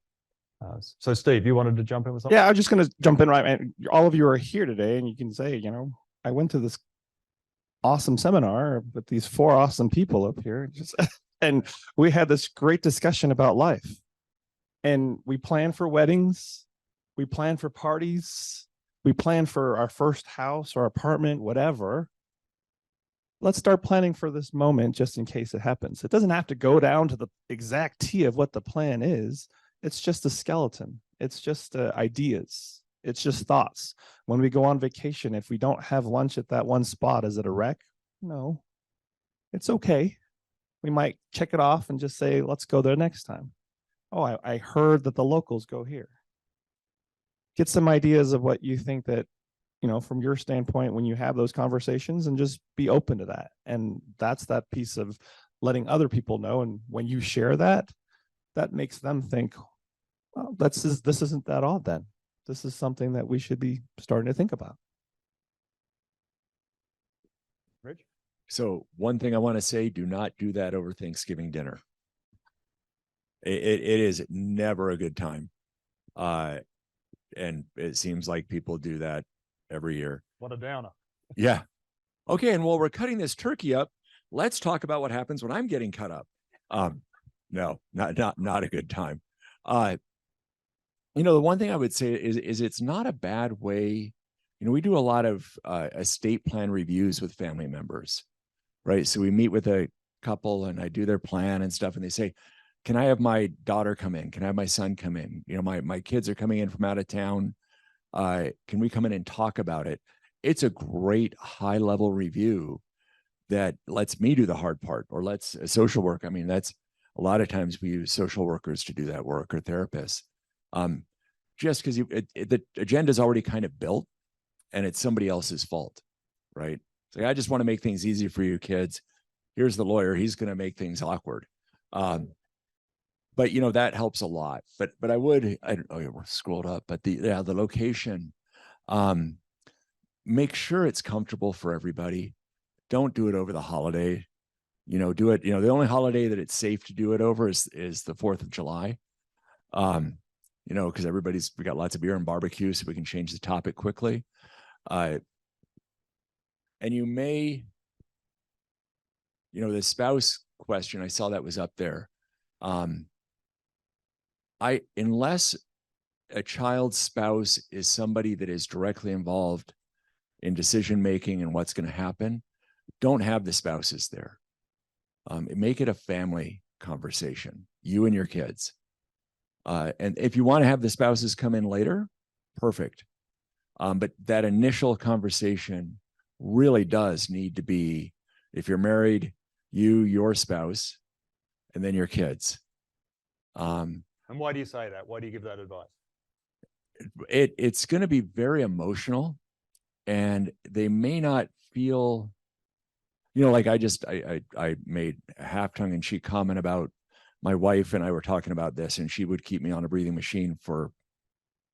So Steve, you wanted to jump in with something? Yeah, I was just going to jump in right. And all of you are here today, and you can say, I went to this awesome seminar with these 4 awesome people up here, and we had this great discussion about life. And we plan for weddings, we plan for parties, we plan for our first house or apartment, whatever. Let's start planning for this moment just in case it happens. It doesn't have to go down to the exact T of what the plan is. It's just a skeleton. It's just ideas. It's just thoughts. When we go on vacation, if we don't have lunch at that one spot, is it a wreck? No, it's okay. we might check it off and just say, let's go there next time. Oh, I heard that the locals go here. Get some ideas of what you think that, from your standpoint, when you have those conversations, and just be open to that. And that's that piece of letting other people know. And when you share that, that makes them think, well, this isn't that odd then. This is something that we should be starting to think about. Rich? So one thing I want to say, do not do that over Thanksgiving dinner. It is never a good time. And it seems like people do that every year. What a downer. Yeah. Okay. And while we're cutting this turkey up, let's talk about what happens when I'm getting cut up. No, not a good time. The one thing I would say is it's not a bad way. We do a lot of estate plan reviews with family members, right? So we meet with a couple and I do their plan and stuff, and they say, can I have my daughter come in? Can I have my son come in? My kids are coming in from out of town. Can we come in and talk about it? It's a great high level review that lets me do the hard part, or lets social work. I mean, that's a lot of times we use social workers to do that work, or therapists. Just because the agenda is already kind of built and it's somebody else's fault, right? So I just want to make things easy for you kids. Here's the lawyer. He's going to make things awkward. But that helps a lot. But I don't know, we're scrolled up, but the location, make sure it's comfortable for everybody. Don't do it over the holiday. Do it, the only holiday that it's safe to do it over is the 4th of July. Because we got lots of beer and barbecue, so we can change the topic quickly. And you may, the spouse question, I saw that was up there. Unless a child's spouse is somebody that is directly involved in decision-making and what's going to happen, don't have the spouses there. Make it a family conversation, you and your kids. And if you want to have the spouses come in later, perfect. But that initial conversation really does need to be, if you're married, your spouse, and then your kids. And why do you say that? Why do you give that advice? It's going to be very emotional, and they may not feel, like I made a half tongue in cheek comment about my wife and I were talking about this, and she would keep me on a breathing machine for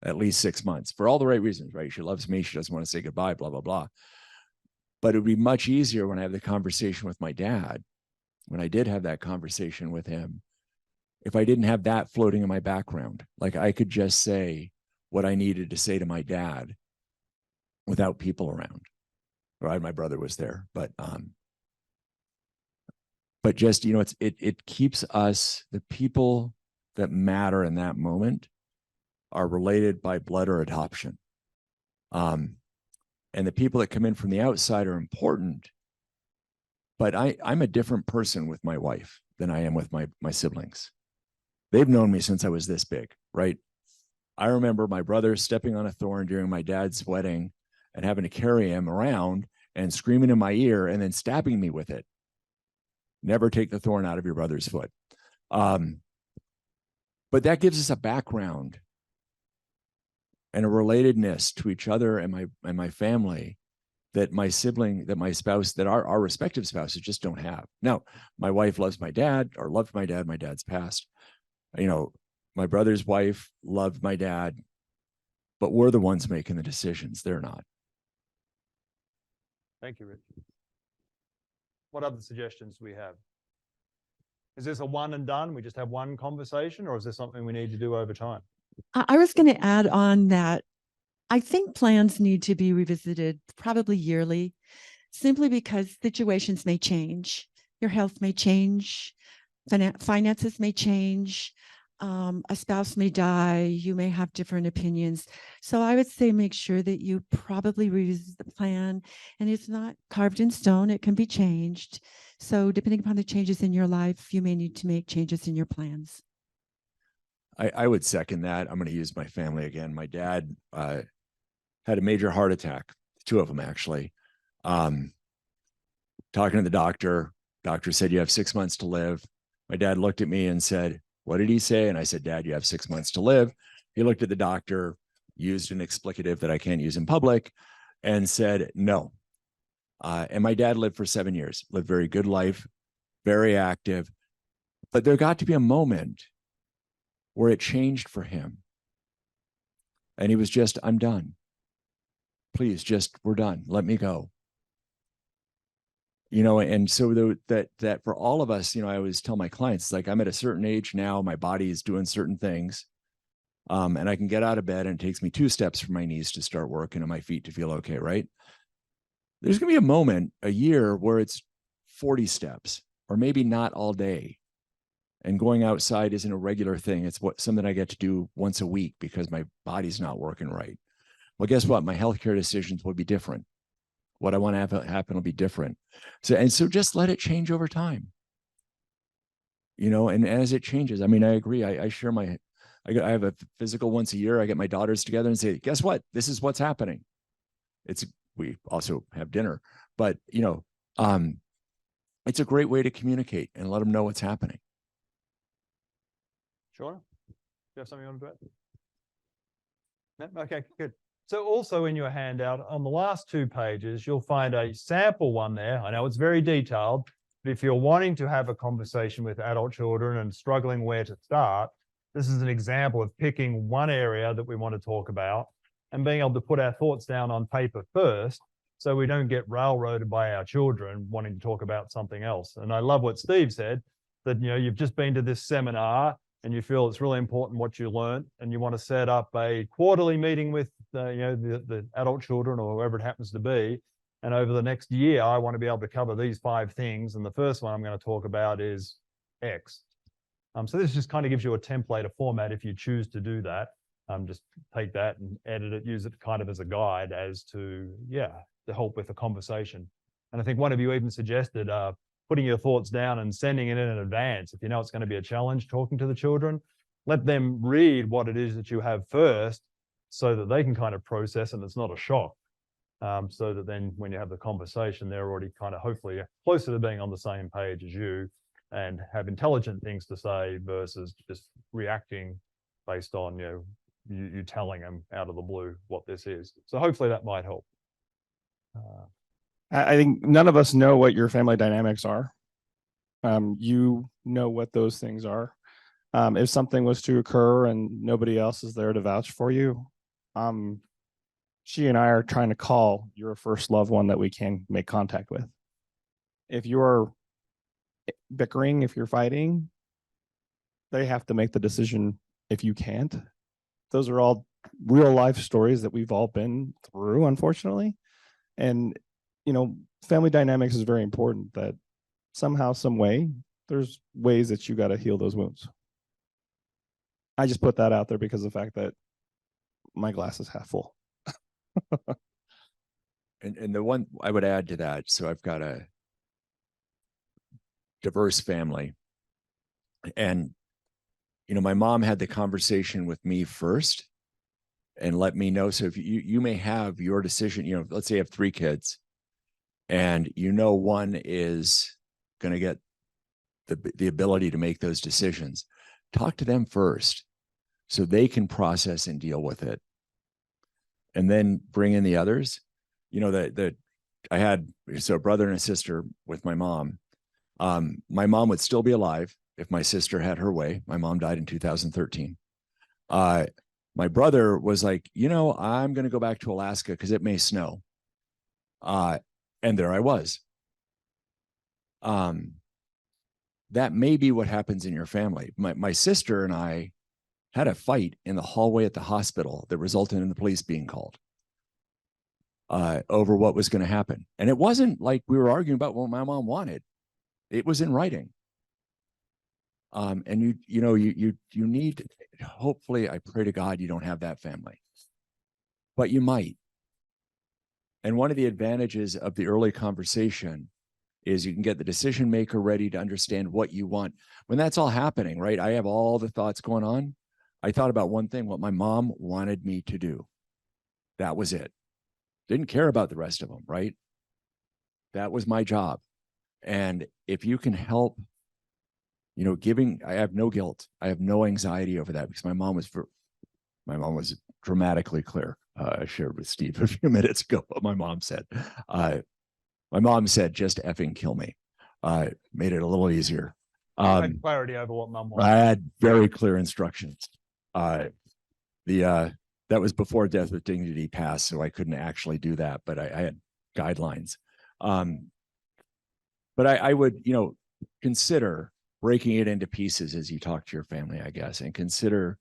at least 6 months for all the right reasons, right? She loves me. She doesn't want to say goodbye, blah, blah, blah. But it would be much easier when I have the conversation with my dad, when I did have that conversation with him, if I didn't have that floating in my background. Like I could just say what I needed to say to my dad without people around. Right? My brother was there, but just, it keeps us, the people that matter in that moment are related by blood or adoption. And the people that come in from the outside are important, but I'm a different person with my wife than I am with my siblings. They've known me since I was this big, right? I remember my brother stepping on a thorn during my dad's wedding and having to carry him around and screaming in my ear and then stabbing me with it. Never take the thorn out of your brother's foot. But that gives us a background and a relatedness to each other and my family that my sibling, that my spouse, that our respective spouses just don't have. Now, my wife loves my dad, or loved my dad. My dad's passed. My brother's wife loved my dad, but we're the ones making the decisions. They're not. Thank you, Rich. What other suggestions do we have? Is this a one and done? We just have one conversation, or is there something we need to do over time? I was going to add on that I think plans need to be revisited probably yearly, simply because situations may change. Your health may change, finances may change, a spouse may die, you may have different opinions. So I would say make sure that you probably revisit the plan, and it's not carved in stone, it can be changed. So depending upon the changes in your life, you may need to make changes in your plans. I would second that. I'm going to use my family again. My dad had a major heart attack, 2 of them actually. Talking to the doctor, Doctor said, you have 6 months to live. My dad looked at me and said, what did he say? And I said, Dad, you have 6 months to live. He looked at the doctor, used an explicative that I can't use in public, and said, no. And my dad lived for 7 years, lived a very good life, very active. But there got to be a moment where it changed for him. And he was just, I'm done. Please, we're done. Let me go. And so that for all of us, I always tell my clients, it's like, I'm at a certain age now, my body is doing certain things. And I can get out of bed and it takes me 2 steps for my knees to start working and my feet to feel okay, right? There's going to be a moment, a year, where it's 40 steps, or maybe not all day. And going outside isn't a regular thing. It's something I get to do once a week because my body's not working right. Well, guess what? My healthcare decisions will be different. What I want to have happen will be different. So just let it change over time. And as it changes, I mean, I agree. I share I have a physical once a year. I get my daughters together and say, guess what? This is what's happening. We also have dinner, but it's a great way to communicate and let them know what's happening. Sure. Do you have something you want to add? No? Okay, good. So also in your handout, on the last 2 pages, you'll find a sample one there. I know it's very detailed, but if you're wanting to have a conversation with adult children and struggling where to start, this is an example of picking one area that we want to talk about and being able to put our thoughts down on paper first, so we don't get railroaded by our children wanting to talk about something else. And I love what Steve said, that you've just been to this seminar and you feel it's really important what you learned, and you want to set up a quarterly meeting with the adult children or whoever it happens to be. And over the next year, I want to be able to cover these 5 things. And the first one I'm going to talk about is X. So this just kind of gives you a template, a format, if you choose to do that. Just take that and edit it, use it kind of as a guide as to help with the conversation. And I think one of you even suggested putting your thoughts down and sending it in advance. If you know it's going to be a challenge talking to the children, let them read what it is that you have first so that they can kind of process and it's not a shock. So that then when you have the conversation, they're already kind of hopefully closer to being on the same page as you and have intelligent things to say versus just reacting based on you telling them out of the blue what this is. So hopefully that might help. I think none of us know what your family dynamics are. You know what those things are. If something was to occur and nobody else is there to vouch for you, she and I are trying to call your first loved one that we can make contact with. If you're bickering, if you're fighting, they have to make the decision if you can't. Those are all real life stories that we've all been through, unfortunately. And family dynamics is very important, that somehow, some way, there's ways that you got to heal those wounds. I just put that out there because of the fact that my glass is half full. And the one I would add to that, so I've got a diverse family. And, my mom had the conversation with me first and let me know. So if you may have your decision, let's say you have 3 kids and one is going to get the ability to make those decisions. Talk to them first so they can process and deal with it. And then bring in the others. I had a brother and a sister with my mom. My mom would still be alive if my sister had her way. My mom died in 2013. My brother was like, I'm going to go back to Alaska because it may snow. And there I was. That may be what happens in your family. My sister and I had a fight in the hallway at the hospital that resulted in the police being called over what was going to happen. And it wasn't like we were arguing about what my mom wanted. It was in writing. And you need, hopefully, I pray to God you don't have that family, but you might. And one of the advantages of the early conversation is you can get the decision maker ready to understand what you want. When that's all happening, right? I have all the thoughts going on. I thought about one thing, what my mom wanted me to do. That was it. Didn't care about the rest of them, right? That was my job. And if you can help, I have no guilt. I have no anxiety over that because my mom was dramatically clear. I shared with Steve a few minutes ago what my mom said. Just effing kill me. Made it a little easier. I had clarity over what mum I wanted. had very clear instructions. That was before Death with Dignity passed, so I couldn't actually do that, but I had guidelines. But I would, consider breaking it into pieces as you talk to your family, I guess, and consider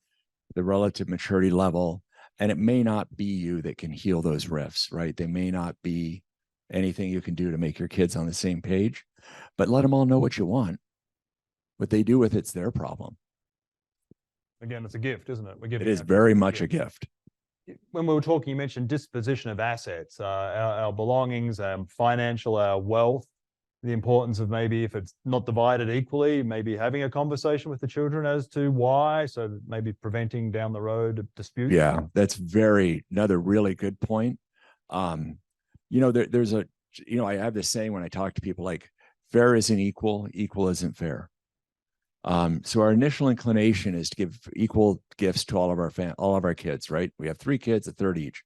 the relative maturity level. And it may not be you that can heal those rifts, right? They may not be anything you can do to make your kids on the same page, but let them all know what you want. What they do with it's their problem. Again, it's a gift, isn't it? We're giving It is very much a gift. When we were talking, you mentioned disposition of assets, our belongings, financial, our wealth, the importance of maybe if it's not divided equally, maybe having a conversation with the children as to why, so maybe preventing down the road disputes. Yeah, that's another really good point. There's I have this saying when I talk to people, like, fair isn't equal, equal isn't fair. So our initial inclination is to give equal gifts to all of our kids, right? We have 3 kids, a third each.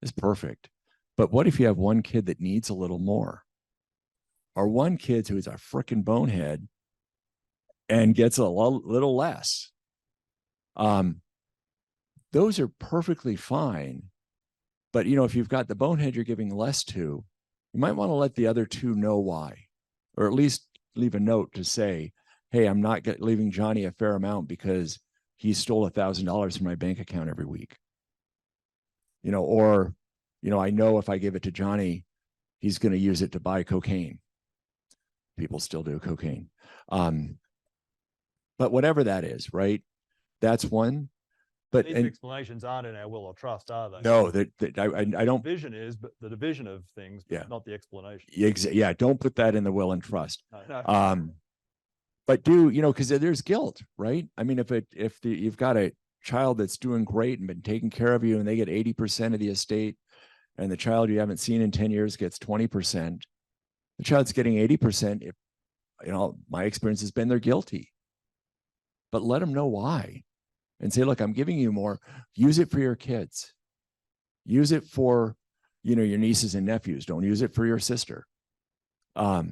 It's perfect. But what if you have one kid that needs a little more? Or one kid who is a freaking bonehead and gets a little less? Those are perfectly fine. But, if you've got the bonehead you're giving less to, you might want to let the other 2 know why, or at least leave a note to say, hey, I'm not leaving Johnny a fair amount because he stole $1,000 from my bank account every week. Or, I know if I give it to Johnny, he's going to use it to buy cocaine. People still do cocaine. But whatever that is, right? That's one. But these explanations aren't in our will or trust, are they? No, I don't. Vision is, but the division of things, but not the explanation. Yeah, don't put that in the will and trust. No. But because there's guilt, right? I mean, if you've got a child that's doing great and been taking care of you, and they get 80% of the estate, and the child you haven't seen in 10 years gets 20%, the child's getting 80%. If my experience has been they're guilty. But let them know why, and say, look, I'm giving you more. Use it for your kids. Use it for, your nieces and nephews. Don't use it for your sister, or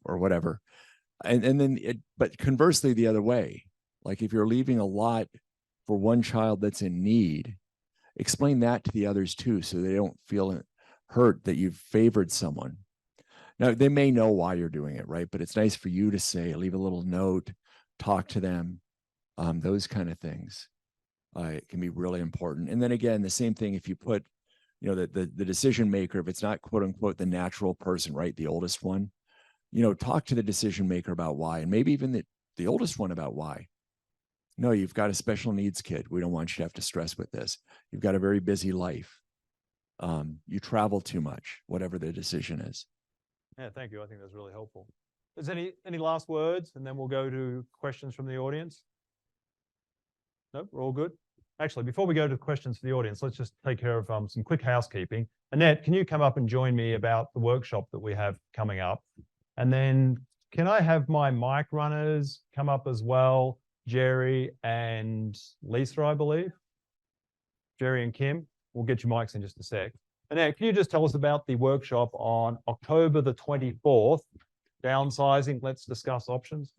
whatever. And then, but conversely, the other way, like if you're leaving a lot for one child that's in need, explain that to the others too, so they don't feel hurt that you've favored someone. Now, they may know why you're doing it, right? But it's nice for you to say, leave a little note, talk to them, those kind of things. It can be really important. And then again, the same thing if you put, the decision maker, if it's not quote unquote the natural person, right? The oldest one, talk to the decision maker about why, and maybe even the oldest one about why. No, you've got a special needs kid. We don't want you to have to stress with this. You've got a very busy life. You travel too much, whatever the decision is. Yeah, thank you. I think that's really helpful. Is any last words? And then we'll go to questions from the audience. No, we're all good. Actually, before we go to questions for the audience, let's just take care of some quick housekeeping. Annette, can you come up and join me about the workshop that we have coming up? And then can I have my mic runners come up as well? Jerry and Lisa, I believe. Jerry and Kim, we'll get your mics in just a sec. Annette, can you just tell us about the workshop on October the 24th, downsizing? Let's discuss options.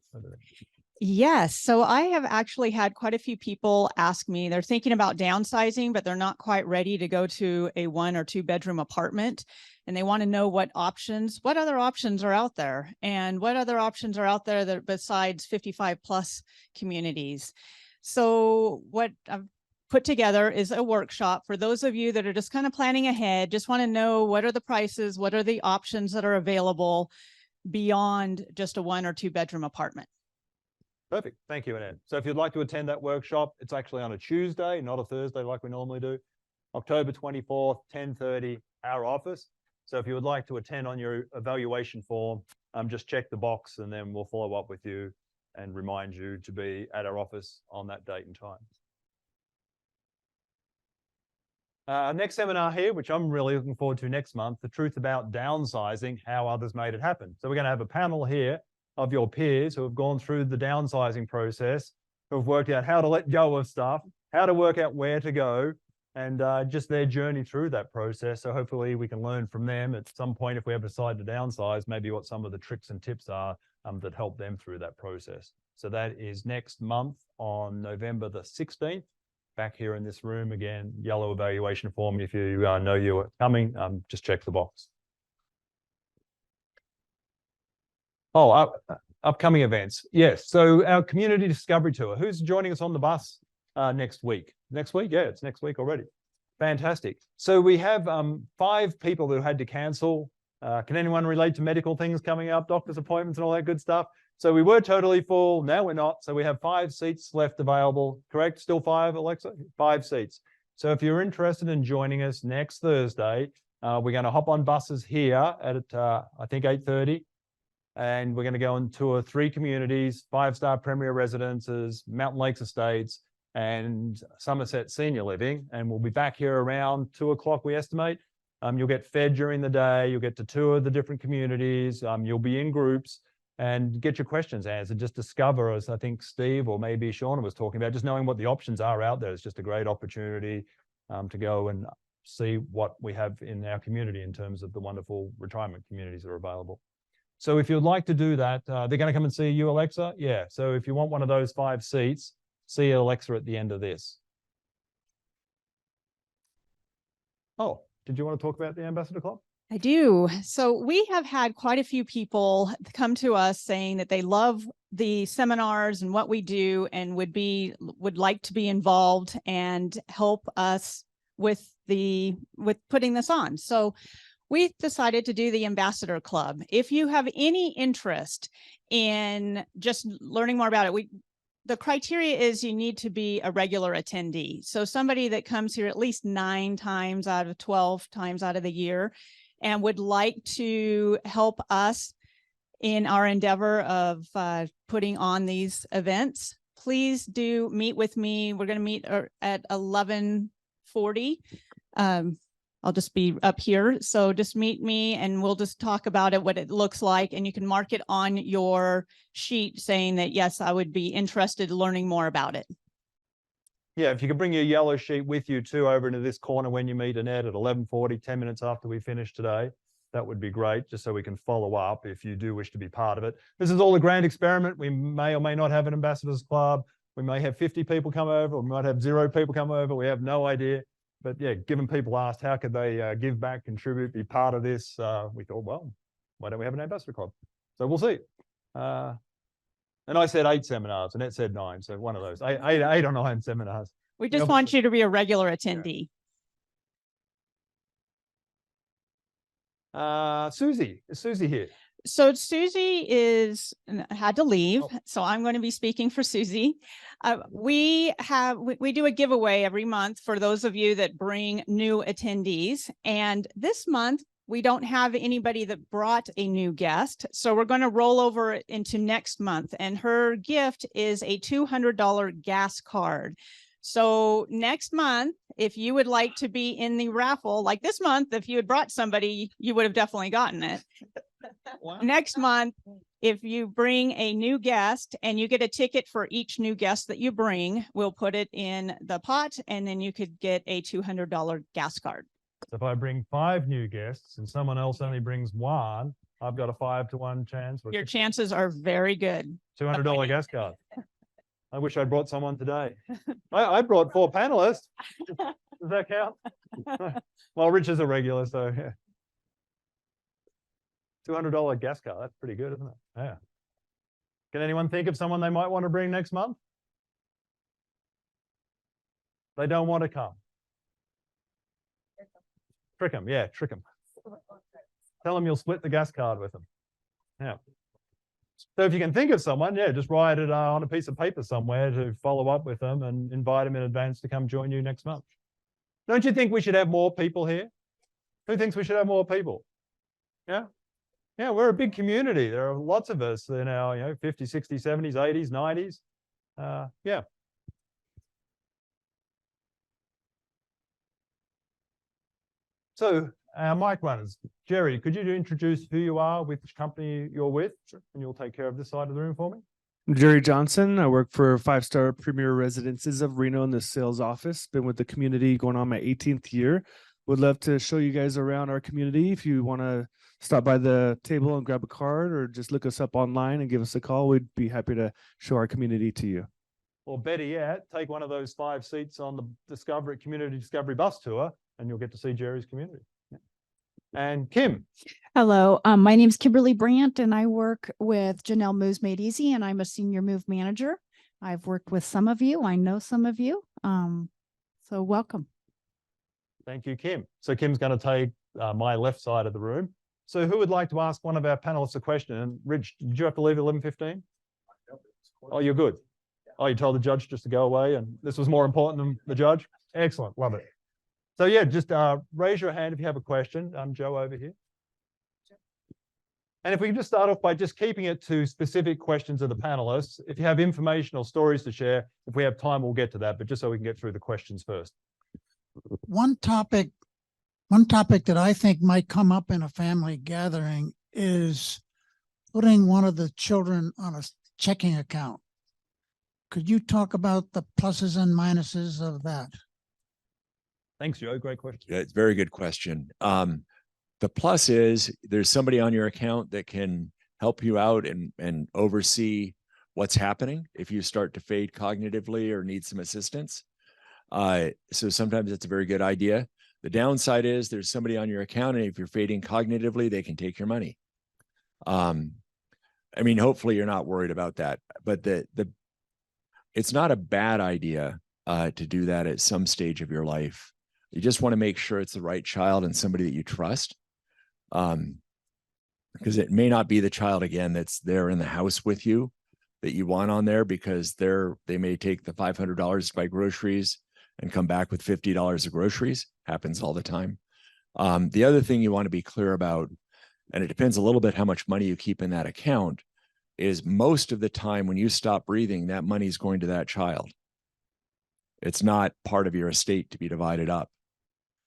Yes. So I have actually had quite a few people ask me, they're thinking about downsizing, but they're not quite ready to go to a 1 or 2 bedroom apartment. And they want to know what other options are out there, and what other options are out there that besides 55 plus communities. So what I've put together is a workshop for those of you that are just kind of planning ahead, just want to know what are the prices, what are the options that are available beyond just a 1 or 2 bedroom apartment. Perfect. Thank you, Annette. So if you'd like to attend that workshop, it's actually on a Tuesday, not a Thursday like we normally do. October 24th, 10:30, our office. So if you would like to attend on your evaluation form, just check the box and then we'll follow up with you and remind you to be at our office on that date and time. Next seminar here, which I'm really looking forward to next month, the truth about downsizing, how others made it happen. So we're going to have a panel here of your peers who have gone through the downsizing process, who have worked out how to let go of stuff, how to work out where to go, and just their journey through that process. So hopefully we can learn from them at some point if we ever decide to downsize, maybe what some of the tricks and tips are that help them through that process. So that is next month on November the 16th, back here in this room again, yellow evaluation form. If you know you are coming, just check the box. Oh, upcoming events. Yes, so our community discovery tour. Who's joining us on the bus next week? Next week? Yeah, it's next week already. Fantastic. So we have 5 people who had to cancel. Can anyone relate to medical things coming up, doctor's appointments and all that good stuff? So we were totally full. Now we're not. So we have 5 seats left available. Correct? Still 5, Alexa? 5 seats. So if you're interested in joining us next Thursday, we're going to hop on buses here at I think 8:30. And we're going to go and tour 3 communities, 5-star premier residences, Mountain Lakes Estates, and Somerset Senior Living. And we'll be back here around 2 o'clock, we estimate. You'll get fed during the day. You'll get to tour the different communities. You'll be in groups and get your questions answered. Just discover, as I think Steve or maybe Shauna was talking about, just knowing what the options are out there is just a great opportunity to go and see what we have in our community in terms of the wonderful retirement communities that are available. So if you'd like to do that, they're going to come and see you, Alexa? Yeah. So if you want one of those 5 seats, see Alexa at the end of this. Oh, did you want to talk about the Ambassador Club? I do. So we have had quite a few people come to us saying that they love the seminars and what we do and would like to be involved and help us with putting this on. So we decided to do the Ambassador Club. If you have any interest in just learning more about it, the criteria is you need to be a regular attendee. So somebody that comes here at least 9 times out of 12 times out of the year and would like to help us in our endeavor of putting on these events, please do meet with me. We're going to meet at 11:40. I'll just be up here. So just meet me and we'll just talk about it, what it looks like. And you can mark it on your sheet saying that, yes, I would be interested in learning more about it. Yeah, if you could bring your yellow sheet with you too over into this corner when you meet Annette at 11:40, 10 minutes after we finish today, that would be great, just so we can follow up if you do wish to be part of it. This is all a grand experiment. We may or may not have an ambassadors club. We may have 50 people come over, or we might have 0 people come over. We have no idea. But yeah, given people asked how could they give back, contribute, be part of this, we thought, well, why don't we have an ambassador club? So we'll see. And I said 8 seminars, and it said 9. So one of those, 8 or 9 seminars. We just want you to be a regular attendee. Susie, is Susie here? So Susie had to leave, so I'm going to be speaking for Susie. We do a giveaway every month for those of you that bring new attendees. And this month, we don't have anybody that brought a new guest. So we're going to roll over into next month. And her gift is a $200 gas card. So next month, if you would like to be in the raffle, like this month, if you had brought somebody, you would have definitely gotten it. Wow. Next month, if you bring a new guest and you get a ticket for each new guest that you bring, we'll put it in the pot and then you could get a $200 gas card. So if I bring 5 new guests and someone else only brings 1, I've got a 5 to 1 chance. Your chances are very good. $200 gas card. I wish I'd brought someone today. I brought 4 panelists. Does that count? Well, Rich is a regular, so yeah. $200 gas card. That's pretty good, isn't it? Yeah. Can anyone think of someone they might want to bring next month? They don't want to come. Trick them. Yeah, trick them. Tell them you'll split the gas card with them. Yeah. So if you can think of someone, yeah, just write it on a piece of paper somewhere to follow up with them and invite them in advance to come join you next month. Don't you think we should have more people here? Who thinks we should have more people? Yeah. Yeah, we're a big community. There are lots of us in our 50s, 60s, 70s, 80s, 90s. Yeah. So our mic runners, Jerry, could you introduce who you are, which company you're with, and you'll take care of this side of the room for me? I'm Jerry Johnson. I work for 5-star Premier Residences of Reno in the sales office. Been with the community going on my 18th year. Would love to show you guys around our community. If you want to stop by the table and grab a card or just look us up online and give us a call, we'd be happy to show our community to you. Or better yet, take one of those 5 seats on the Community Discovery bus tour, and you'll get to see Jerry's community. And Kim. Hello, my name is Kimberly Brandt, and I work with Janelle Moves Made Easy, and I'm a senior move manager. I've worked with some of you. I know some of you. So welcome. Thank you, Kim. So Kim's going to take my left side of the room. So who would like to ask one of our panelists a question? And Rich, did you have to leave at 11:15? Oh, you're good. Oh, you told the judge just to go away, and this was more important than the judge? Excellent. Love it. So yeah, just raise your hand if you have a question. Joe over here. And if we can just start off by just keeping it to specific questions of the panelists. If you have information or stories to share, if we have time, we'll get to that, but just so we can get through the questions first. One topic that I think might come up in a family gathering is putting one of the children on a checking account. Could you talk about the pluses and minuses of that? Thanks, Joe. Great question. Yeah, it's a very good question. The plus is there's somebody on your account that can help you out and oversee what's happening if you start to fade cognitively or need some assistance. So sometimes it's a very good idea. The downside is there's somebody on your account, and if you're fading cognitively, they can take your money. I mean, hopefully you're not worried about that, but it's not a bad idea to do that at some stage of your life. You just want to make sure it's the right child and somebody that you trust. Because it may not be the child again that's there in the house with you that you want on there, because they may take the $500 to buy groceries and come back with $50 of groceries. Happens all the time. The other thing you want to be clear about, and it depends a little bit how much money you keep in that account, is most of the time when you stop breathing, that money is going to that child. It's not part of your estate to be divided up.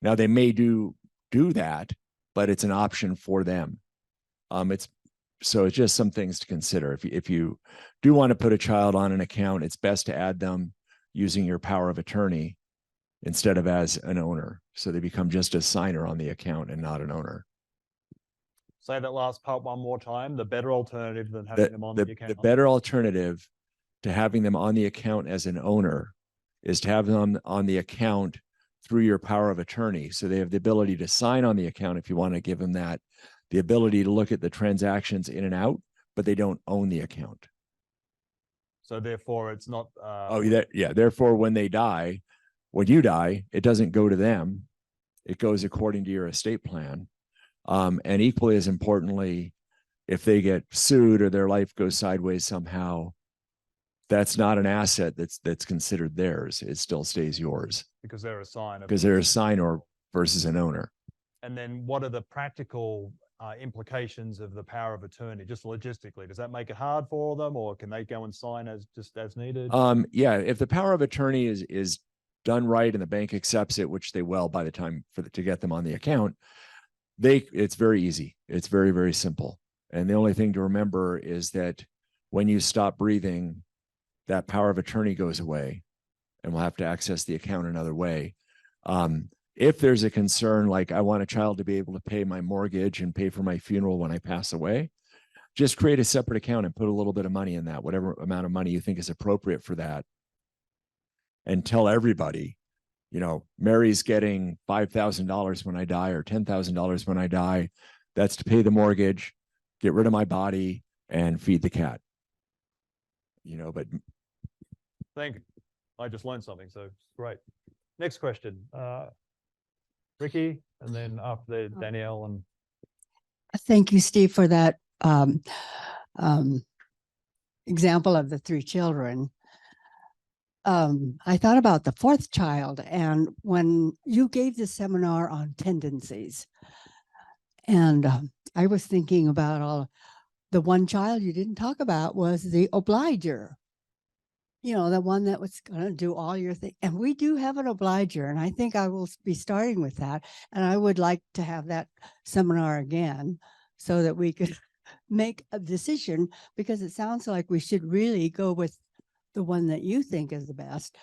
Now they may do that, but it's an option for them. It's just some things to consider. If you do want to put a child on an account, it's best to add them using your power of attorney instead of as an owner. So they become just a signer on the account and not an owner. Say that last part one more time. The better alternative than having them on the account. The better alternative to having them on the account as an owner is to have them on the account through your power of attorney. So they have the ability to sign on the account if you want to give them that, the ability to look at the transactions in and out, but they don't own the account. So therefore it's not. Therefore, when you die, it doesn't go to them. It goes according to your estate plan. And equally as importantly, if they get sued or their life goes sideways somehow, that's not an asset that's considered theirs. It still stays yours. Because they're a signer. Because they're a signer versus an owner. And then what are the practical implications of the power of attorney, just logistically? Does that make it hard for them, or can they go and sign as needed? Yeah, if the power of attorney is done right and the bank accepts it, which they will by the time to get them on the account, it's very easy. It's very, very simple. And the only thing to remember is that when you stop breathing, that power of attorney goes away and we'll have to access the account another way. If there's a concern, like I want a child to be able to pay my mortgage and pay for my funeral when I pass away, just create a separate account and put a little bit of money in that, whatever amount of money you think is appropriate for that. And tell everybody, Mary's getting $5,000 when I die or $10,000 when I die. That's to pay the mortgage, get rid of my body, and feed the cat. But thank you. I just learned something, so great. Next question, Ricky, and then after that, Danielle. And thank you, Steve, for that example of the 3 children. I thought about the 4th child, and when you gave the seminar on tendencies, and I was thinking about the one child you didn't talk about was the obliger. you know, the one that was going to do all your thing. And we do have an obliger, and I think I will be starting with that. And I would like to have that seminar again so that we could make a decision, because it sounds like we should really go with the one that you think is the best.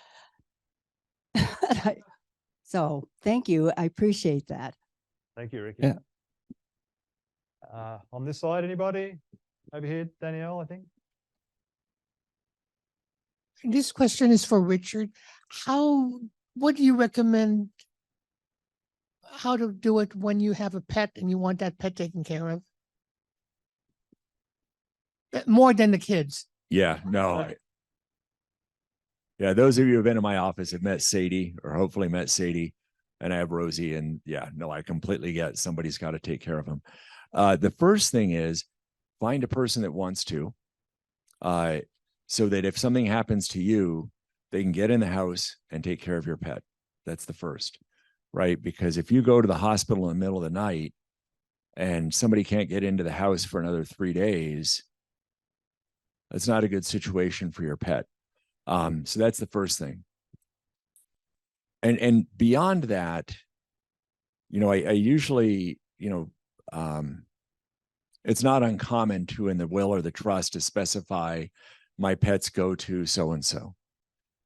So thank you. I appreciate that. Thank you, Ricky. Yeah. On this side, anybody? Over here, Danielle, I think. This question is for Richard. What do you recommend how to do it when you have a pet and you want that pet taken care of? More than the kids. Yeah, no. Yeah, those of you who have been in my office have met Sadie, or hopefully met Sadie, and I have Rosie, and yeah, no, I completely get somebody's got to take care of them. The first thing is find a person that wants to, so that if something happens to you, they can get in the house and take care of your pet. That's the first, right? Because if you go to the hospital in the middle of the night and somebody can't get into the house for another 3 days, that's not a good situation for your pet. So that's the first thing. And beyond that, you know, I usually, you know, it's not uncommon to, in the will or the trust, to specify my pets go to so-and-so.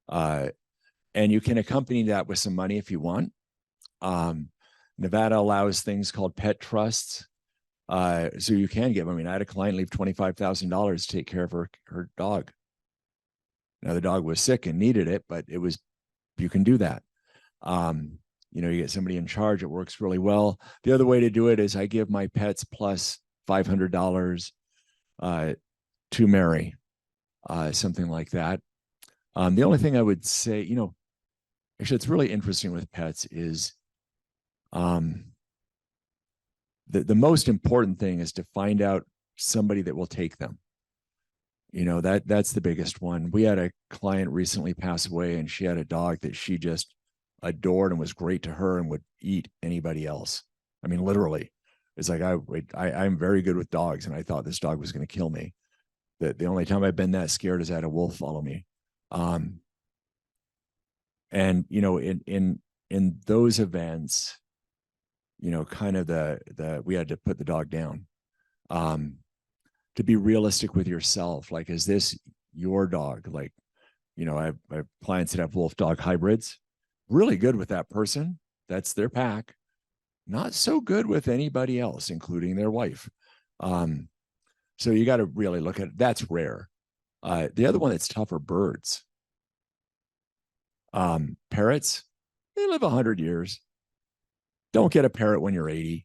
And you can accompany that with some money if you want. Nevada allows things called pet trusts. So you can give, I mean, I had a client leave $25,000 to take care of her dog. Now the dog was sick and needed it, but it was, you can do that. You know, you get somebody in charge, it works really well. The other way to do it is I give my pets plus $500 to Mary, something like that. The only thing I would say, you know, actually it's really interesting with pets is the most important thing is to find out somebody that will take them. You know, that's the biggest one. We had a client recently pass away, and she had a dog that she just adored and was great to her and would eat anybody else. I mean, literally. It's like, I'm very good with dogs, and I thought this dog was going to kill me. The only time I've been that scared is I had a wolf follow me. And, you know, in those events, you know, kind of we had to put the dog down. To be realistic with yourself, like, is this your dog? Like, you know, I have clients that have wolf dog hybrids, really good with that person. That's their pack. Not so good with anybody else, including their wife. So you got to really look at it. That's rare. The other one that's tough are birds. Parrots, they live 100 years. Don't get a parrot when you're 80.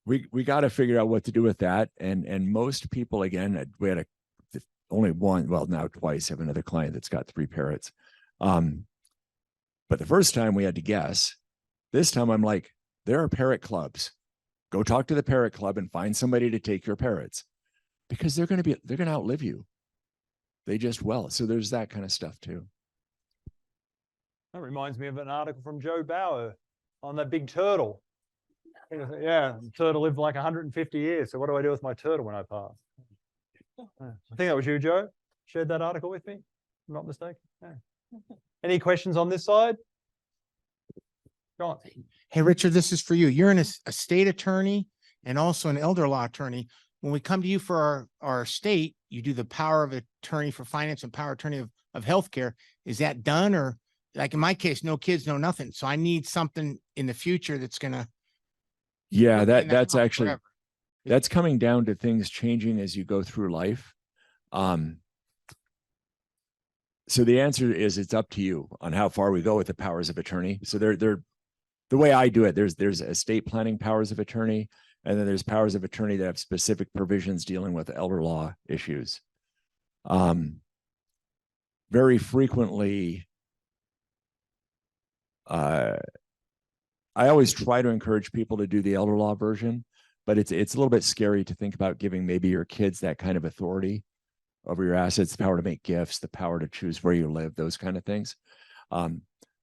We got to figure out what to do with that. And most people, again, we had only one, well, now twice, have another client that's got 3 parrots. But the first time we had to guess. This time I'm like, there are parrot clubs. Go talk to the parrot club and find somebody to take your parrots, because they're going to outlive you. They just will. So there's that kind of stuff too. That reminds me of an article from Joe Bauer on that big turtle. Yeah, the turtle lived like 150 years. So what do I do with my turtle when I pass? I think that was you, Joe. Shared that article with me, if I'm not mistaken. Yeah. Any questions on this side? Go on. Hey, Richard, this is for you. You're a state attorney and also an elder law attorney. When we come to you for our state, you do the power of attorney for finance and power of attorney of healthcare. Is that done? Or like in my case, no kids, no nothing. So I need something in the future that's going to. Yeah, that's actually, forever. That's coming down to things changing as you go through life. So the answer is it's up to you on how far we go with the powers of attorney. So they're the way I do it, there's estate planning powers of attorney, and then there's powers of attorney that have specific provisions dealing with elder law issues. Very frequently, I always try to encourage people to do the elder law version, but it's a little bit scary to think about giving maybe your kids that kind of authority over your assets, the power to make gifts, the power to choose where you live, those kind of things.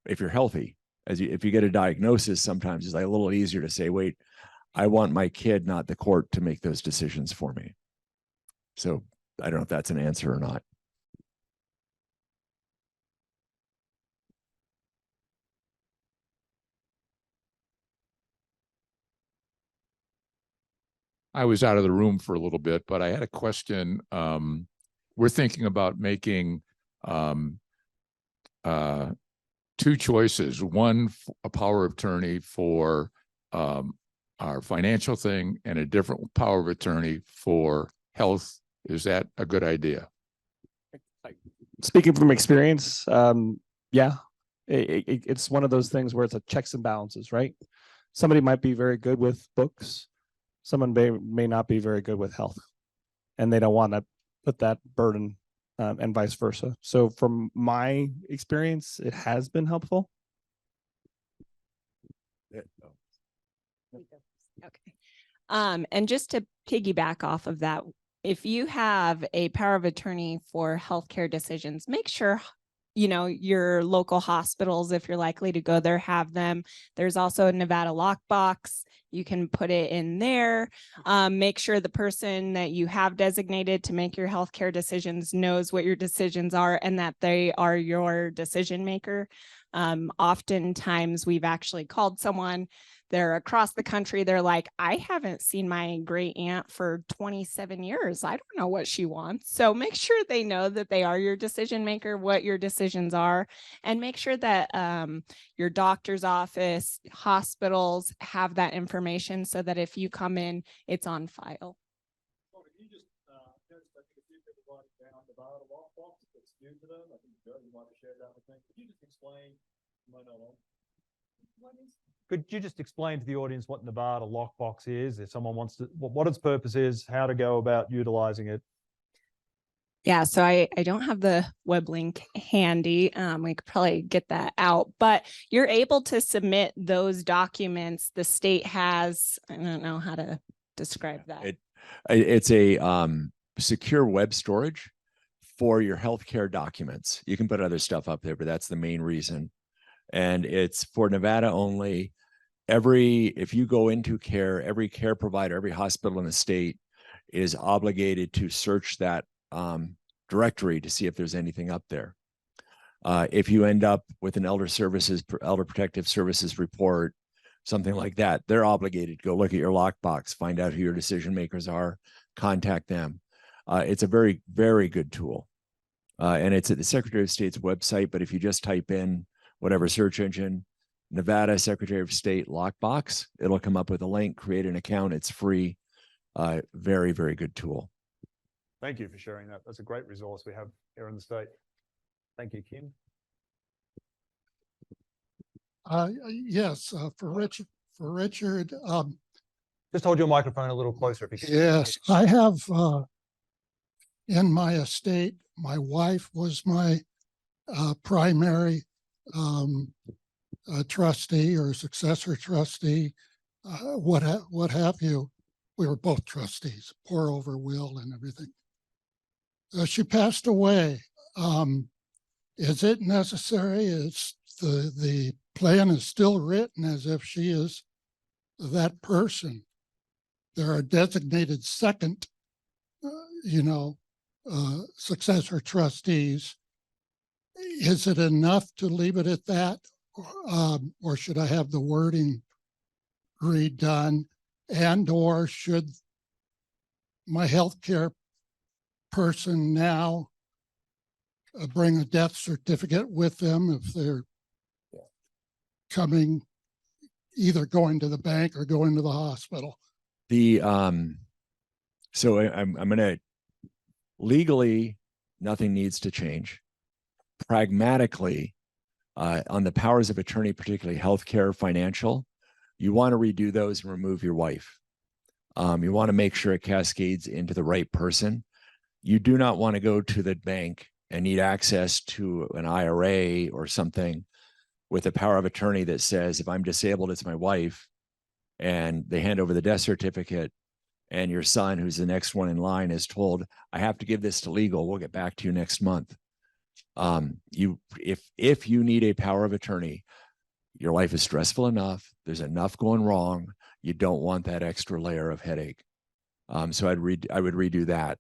If you're healthy, if you get a diagnosis, sometimes it's like a little easier to say, wait, I want my kid, not the court, to make those decisions for me. So I don't know if that's an answer or not. I was out of the room for a little bit, but I had a question. We're thinking about making two choices. One, a power of attorney for our financial thing, and a different power of attorney for health. Is that a good idea? Speaking from experience, yeah, it's one of those things where it's a checks and balances, right? Somebody might be very good with books. Someone may not be very good with health, and they don't want to put that burden and vice versa. So from my experience, it has been helpful. Okay. And just to piggyback off of that, if you have a power of attorney for healthcare decisions, make sure, you know, your local hospitals, if you're likely to go there, have them. There's also a Nevada lockbox. You can put it in there. Make sure the person that you have designated to make your healthcare decisions knows what your decisions are and that they are your decision maker. Oftentimes we've actually called someone, they're across the country. They're like, I haven't seen my great aunt for 27 years. I don't know what she wants. So make sure they know that they are your decision maker, what your decisions are, and make sure that your doctor's office, hospitals have that information so that if you come in, it's on file. Could you just explain to the audience what Nevada lockbox is, if someone wants to, what its purpose is, how to go about utilizing it? Yeah, so I don't have the web link handy. We could probably get that out, but you're able to submit those documents. The state has, I don't know how to describe that. It's a secure web storage for your healthcare documents. You can put other stuff up there, but that's the main reason. And it's for Nevada only. If you go into care, every care provider, every hospital in the state is obligated to search that directory to see if there's anything up there. If you end up with an elder protective services report, something like that, they're obligated to go look at your lockbox, find out who your decision makers are, contact them. It's a very, very good tool. And it's at the Secretary of State's website, but if you just type in whatever search engine, Nevada Secretary of State lockbox, it'll come up with a link, create an account. It's free. Very, very good tool. Thank you for sharing that. That's a great resource we have here in the state. Thank you, Kim. Yes, for Richard. Just hold your microphone a little closer. If you can. Yes, I have in my estate, my wife was my primary trustee or successor trustee, what have you. We were both trustees, pour over will and everything. She passed away. Is it necessary? Is the plan is still written as if she is that person? There are designated second, successor trustees. Is it enough to leave it at that? Or should I have the wording redone? And or should my healthcare person now bring a death certificate with them if they're either going to the bank or going to the hospital? So I'm gonna legally, nothing needs to change. Pragmatically, on the powers of attorney, particularly healthcare, financial, you want to redo those and remove your wife. You want to make sure it cascades into the right person. You do not want to go to the bank and need access to an IRA or something with a power of attorney that says, if I'm disabled, it's my wife, and they hand over the death certificate, and your son, who's the next one in line, is told, I have to give this to legal. We'll get back to you next month. If you need a power of attorney, your life is stressful enough, there's enough going wrong, you don't want that extra layer of headache. So I would redo that.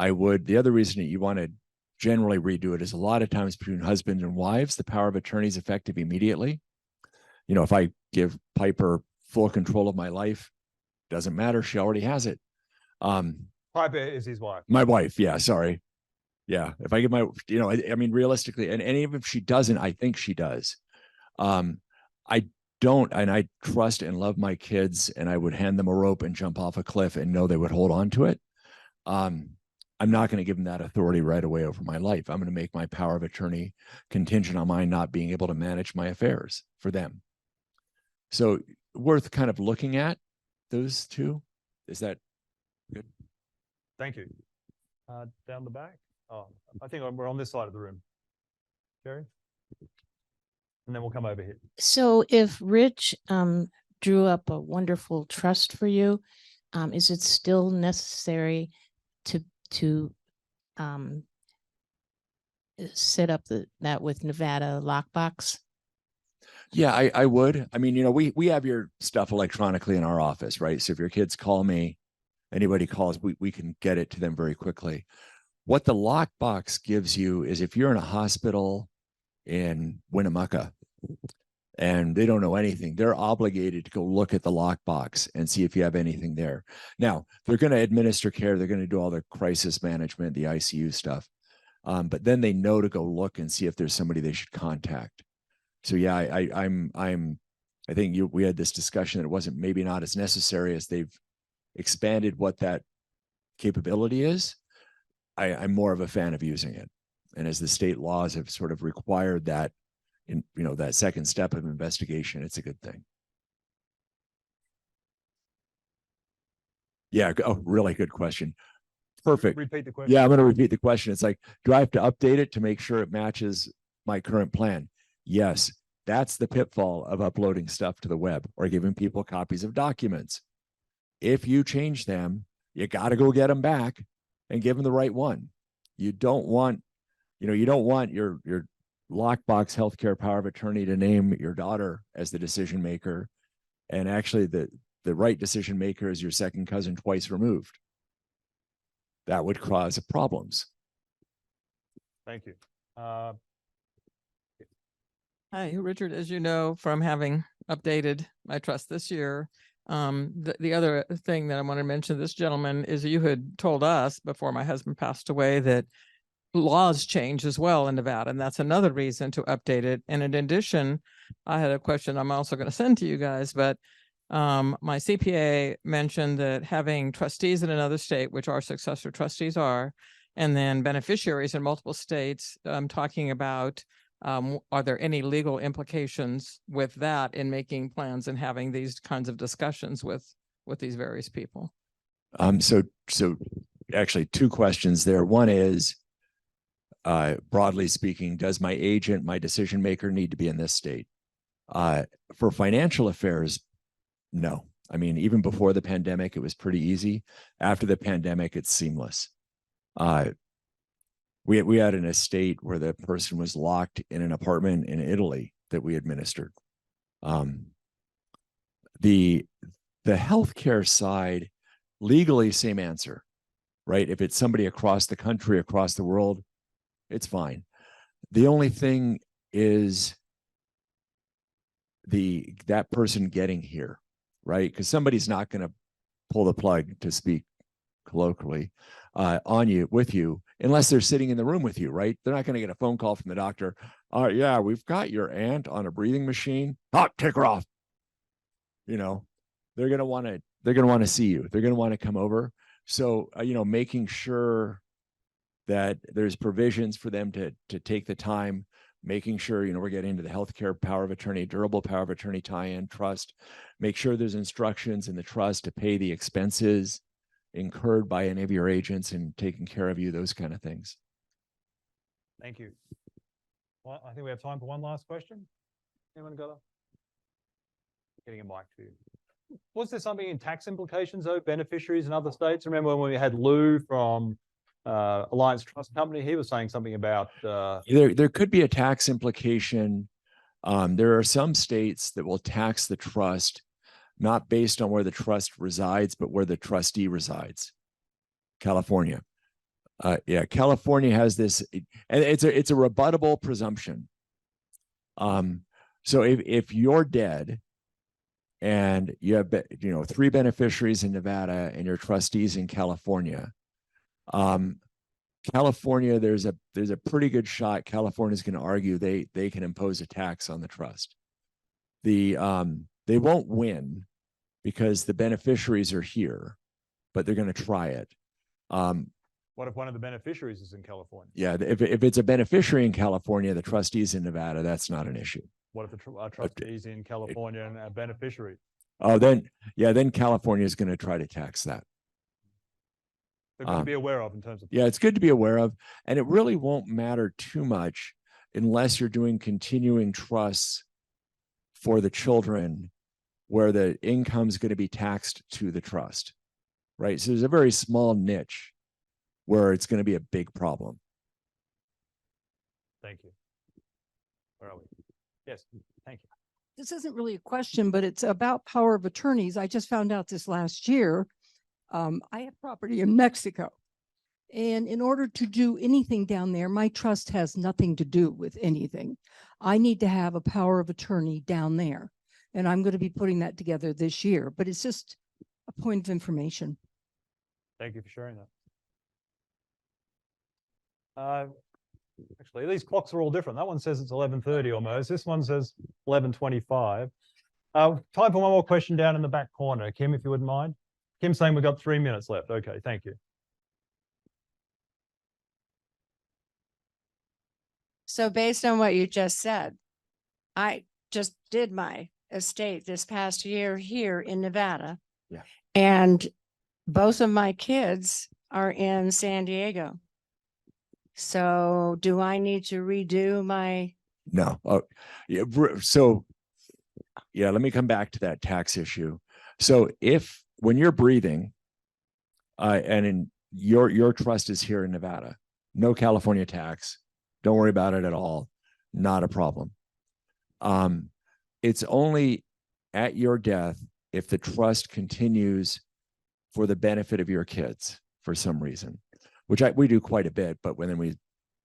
The other reason that you want to generally redo it is a lot of times between husband and wives, the power of attorney is effective immediately. You know, if I give Piper full control of my life, doesn't matter. She already has it. Piper is his wife. My wife. Yeah. Sorry. Yeah. If I give my, you know, I mean, realistically, and even if she doesn't, I think she does. I don't, and I trust and love my kids, and I would hand them a rope and jump off a cliff and know they would hold on to it. I'm not going to give them that authority right away over my life. I'm going to make my power of attorney contingent on my not being able to manage my affairs for them. So worth kind of looking at those two. Is that good? Thank you. Down the back. Oh, I think we're on this side of the room. Jerry? And then we'll come over here. So if Rich drew up a wonderful trust for you, is it still necessary to set up that with Nevada lockbox? Yeah, I would. I mean, you know, we have your stuff electronically in our office, right? So if your kids call me, anybody calls, we can get it to them very quickly. What the lockbox gives you is if you're in a hospital in Winnemucca and they don't know anything, they're obligated to go look at the lockbox and see if you have anything there. Now, they're going to administer care. They're going to do all the crisis management, the ICU stuff. But then they know to go look and see if there's somebody they should contact. So yeah, I think we had this discussion that it wasn't maybe not as necessary as they've expanded what that capability is. I'm more of a fan of using it. And as the state laws have sort of required that, in, you know, that second step of investigation, it's a good thing. Yeah. Oh, really good question. Perfect. Repeat the question. Yeah, I'm going to repeat the question. It's like, do I have to update it to make sure it matches my current plan? Yes. That's the pitfall of uploading stuff to the web or giving people copies of documents. If you change them, you got to go get them back and give them the right one. You don't want, you know, you don't want your lockbox healthcare power of attorney to name your daughter as the decision maker. And actually the right decision maker is your second cousin twice removed. That would cause problems. Thank you. Hi, Richard. As you know, from having updated my trust this year, the other thing that I want to mention to this gentleman is you had told us before my husband passed away that laws change as well in Nevada, and that's another reason to update it. And in addition, I had a question I'm also going to send to you guys, but my CPA mentioned that having trustees in another state, which our successor trustees are, and then beneficiaries in multiple states, I'm talking about are there any legal implications with that in making plans and having these kinds of discussions with these various people? So actually two questions there. One is, broadly speaking, does my agent, my decision maker need to be in this state? For financial affairs, no. I mean, even before the pandemic, it was pretty easy. After the pandemic, it's seamless. We had an estate where the person was locked in an apartment in Italy that we administered. The healthcare side, legally, same answer, right? If it's somebody across the country, across the world, it's fine. The only thing is that person getting here, right? Because somebody's not going to pull the plug, to speak colloquially, on you, with you, unless they're sitting in the room with you, right? They're not going to get a phone call from the doctor. Yeah, we've got your aunt on a breathing machine. Take her off. You know, they're going to want to see you. They're going to want to come over. So, you know, making sure that there's provisions for them to take the time, making sure, you know, we're getting into the healthcare power of attorney, durable power of attorney tie-in, trust, make sure there's instructions in the trust to pay the expenses incurred by any of your agents and taking care of you, those kind of things. Thank you. Well, I think we have time for one last question. Anyone got getting a mic to you? Was there something in tax implications though, beneficiaries in other states? Remember when we had Lou from Alliance Trust Company, he was saying something about there could be a tax implication. There are some states that will tax the trust not based on where the trust resides, but where the trustee resides. California. Yeah, California has this, and it's a rebuttable presumption. So if you're dead and you have 3 beneficiaries in Nevada and your trustees in California, California, there's a pretty good shot California's going to argue they can impose a tax on the trust. They won't win because the beneficiaries are here, but they're going to try it. What if one of the beneficiaries is in California? Yeah, if it's a beneficiary in California, the trustees in Nevada, that's not an issue. What if the trustees in California and a beneficiary? Oh, then California is going to try to tax that. They're going to be aware of in terms of. Yeah, it's good to be aware of, and it really won't matter too much unless you're doing continuing trusts for the children where the income is going to be taxed to the trust, right? So there's a very small niche where it's going to be a big problem. Thank you. Where are we? Yes, thank you. This isn't really a question, but it's about power of attorneys. I just found out this last year. I have property in Mexico. And in order to do anything down there, my trust has nothing to do with anything. I need to have a power of attorney down there. And I'm going to be putting that together this year, but it's just a point of information. Thank you for sharing that. Actually, these clocks are all different. That one says it's 11:30 almost. This one says 11:25. Time for one more question down in the back corner. Kim, if you wouldn't mind. Kim's saying we've got 3 minutes left. Okay, thank you. So based on what you just said, I just did my estate this past year here in Nevada. Yeah. And both of my kids are in San Diego. So do I need to redo my? No. Oh, yeah. So, yeah, let me come back to that tax issue. So when you're breathing, and in your trust is here in Nevada, no California tax, don't worry about it at all. Not a problem. It's only at your death if the trust continues for the benefit of your kids for some reason, which we do quite a bit, but when we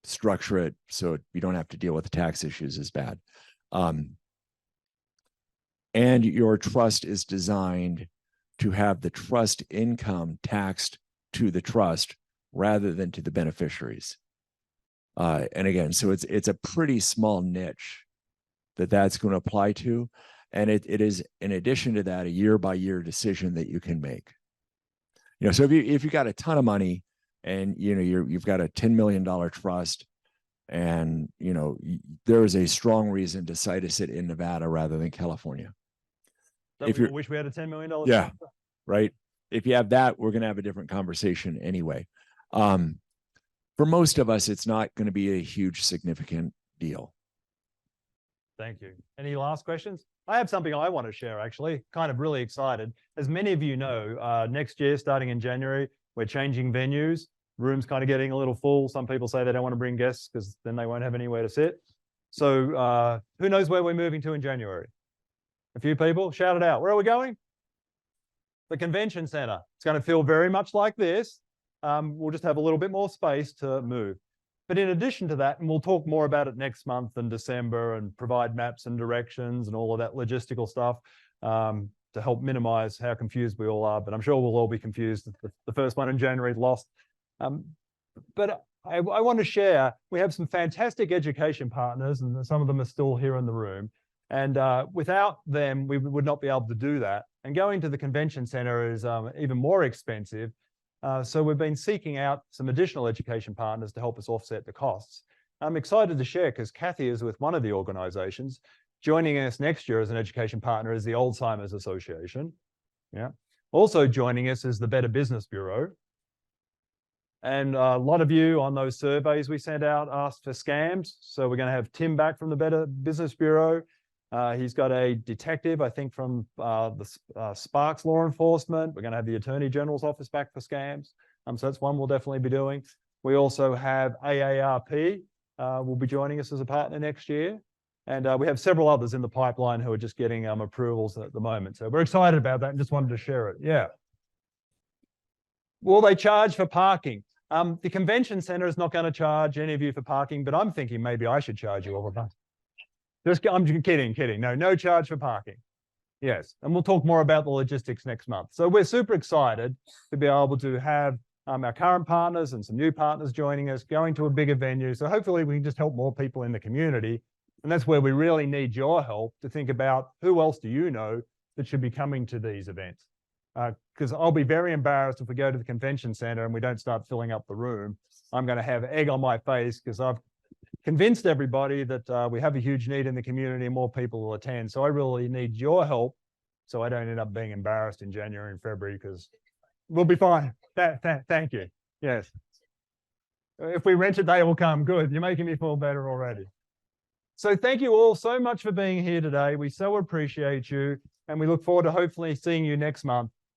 structure it so you don't have to deal with the tax issues is bad. And your trust is designed to have the trust income taxed to the trust rather than to the beneficiaries. And again, so it's a pretty small niche that's going to apply to. And it is, in addition to that, a year-by-year decision that you can make. So if you got a ton of money and you've got a $10 million trust, and there is a strong reason to decide to sit in Nevada rather than California. If you wish we had a $10 million trust. Yeah, right. If you have that, we're going to have a different conversation anyway. For most of us, it's not going to be a huge, significant deal. Thank you. Any last questions? I have something I want to share, actually. Kind of really excited. As many of you know, next year, starting in January, we're changing venues. Rooms kind of getting a little full. Some people say they don't want to bring guests because then they won't have anywhere to sit. So who knows where we're moving to in January? A few people? Shout it out. Where are we going? The convention center. It's going to feel very much like this. We'll just have a little bit more space to move. But in addition to that, and we'll talk more about it next month in December and provide maps and directions and all of that logistical stuff to help minimize how confused we all are. But I'm sure we'll all be confused. The first one in January lost. But I want to share, we have some fantastic education partners, and some of them are still here in the room. And without them, we would not be able to do that. And going to the convention center is even more expensive. So we've been seeking out some additional education partners to help us offset the costs. I'm excited to share because Kathy is with one of the organizations. Joining us next year as an education partner is the Alzheimer's Association. Yeah. Also joining us is the Better Business Bureau. And a lot of you on those surveys we sent out asked for scams. So we're going to have Tim back from the Better Business Bureau. He's got a detective, I think, from the Sparks Law Enforcement. We're going to have the Attorney General's office back for scams. So that's one we'll definitely be doing. We also have AARP will be joining us as a partner next year. And we have several others in the pipeline who are just getting approvals at the moment. So we're excited about that and just wanted to share it. Yeah. Will they charge for parking? The convention center is not going to charge any of you for parking, but I'm thinking maybe I should charge you all of that. I'm kidding. No charge for parking. Yes, and we'll talk more about the logistics next month. So we're super excited to be able to have our current partners and some new partners joining us, going to a bigger venue. So hopefully we can just help more people in the community. And that's where we really need your help to think about who else do you know that should be coming to these events. Because I'll be very embarrassed if we go to the convention center and we don't start filling up the room. I'm going to have egg on my face because I've convinced everybody that we have a huge need in the community and more people will attend. So I really need your help so I don't end up being embarrassed in January and February, because we'll be fine. Thank you. Yes. If we rent it, they will come. Good. You're making me feel better already. So thank you all so much for being here today. We so appreciate you, and we look forward to hopefully seeing you next month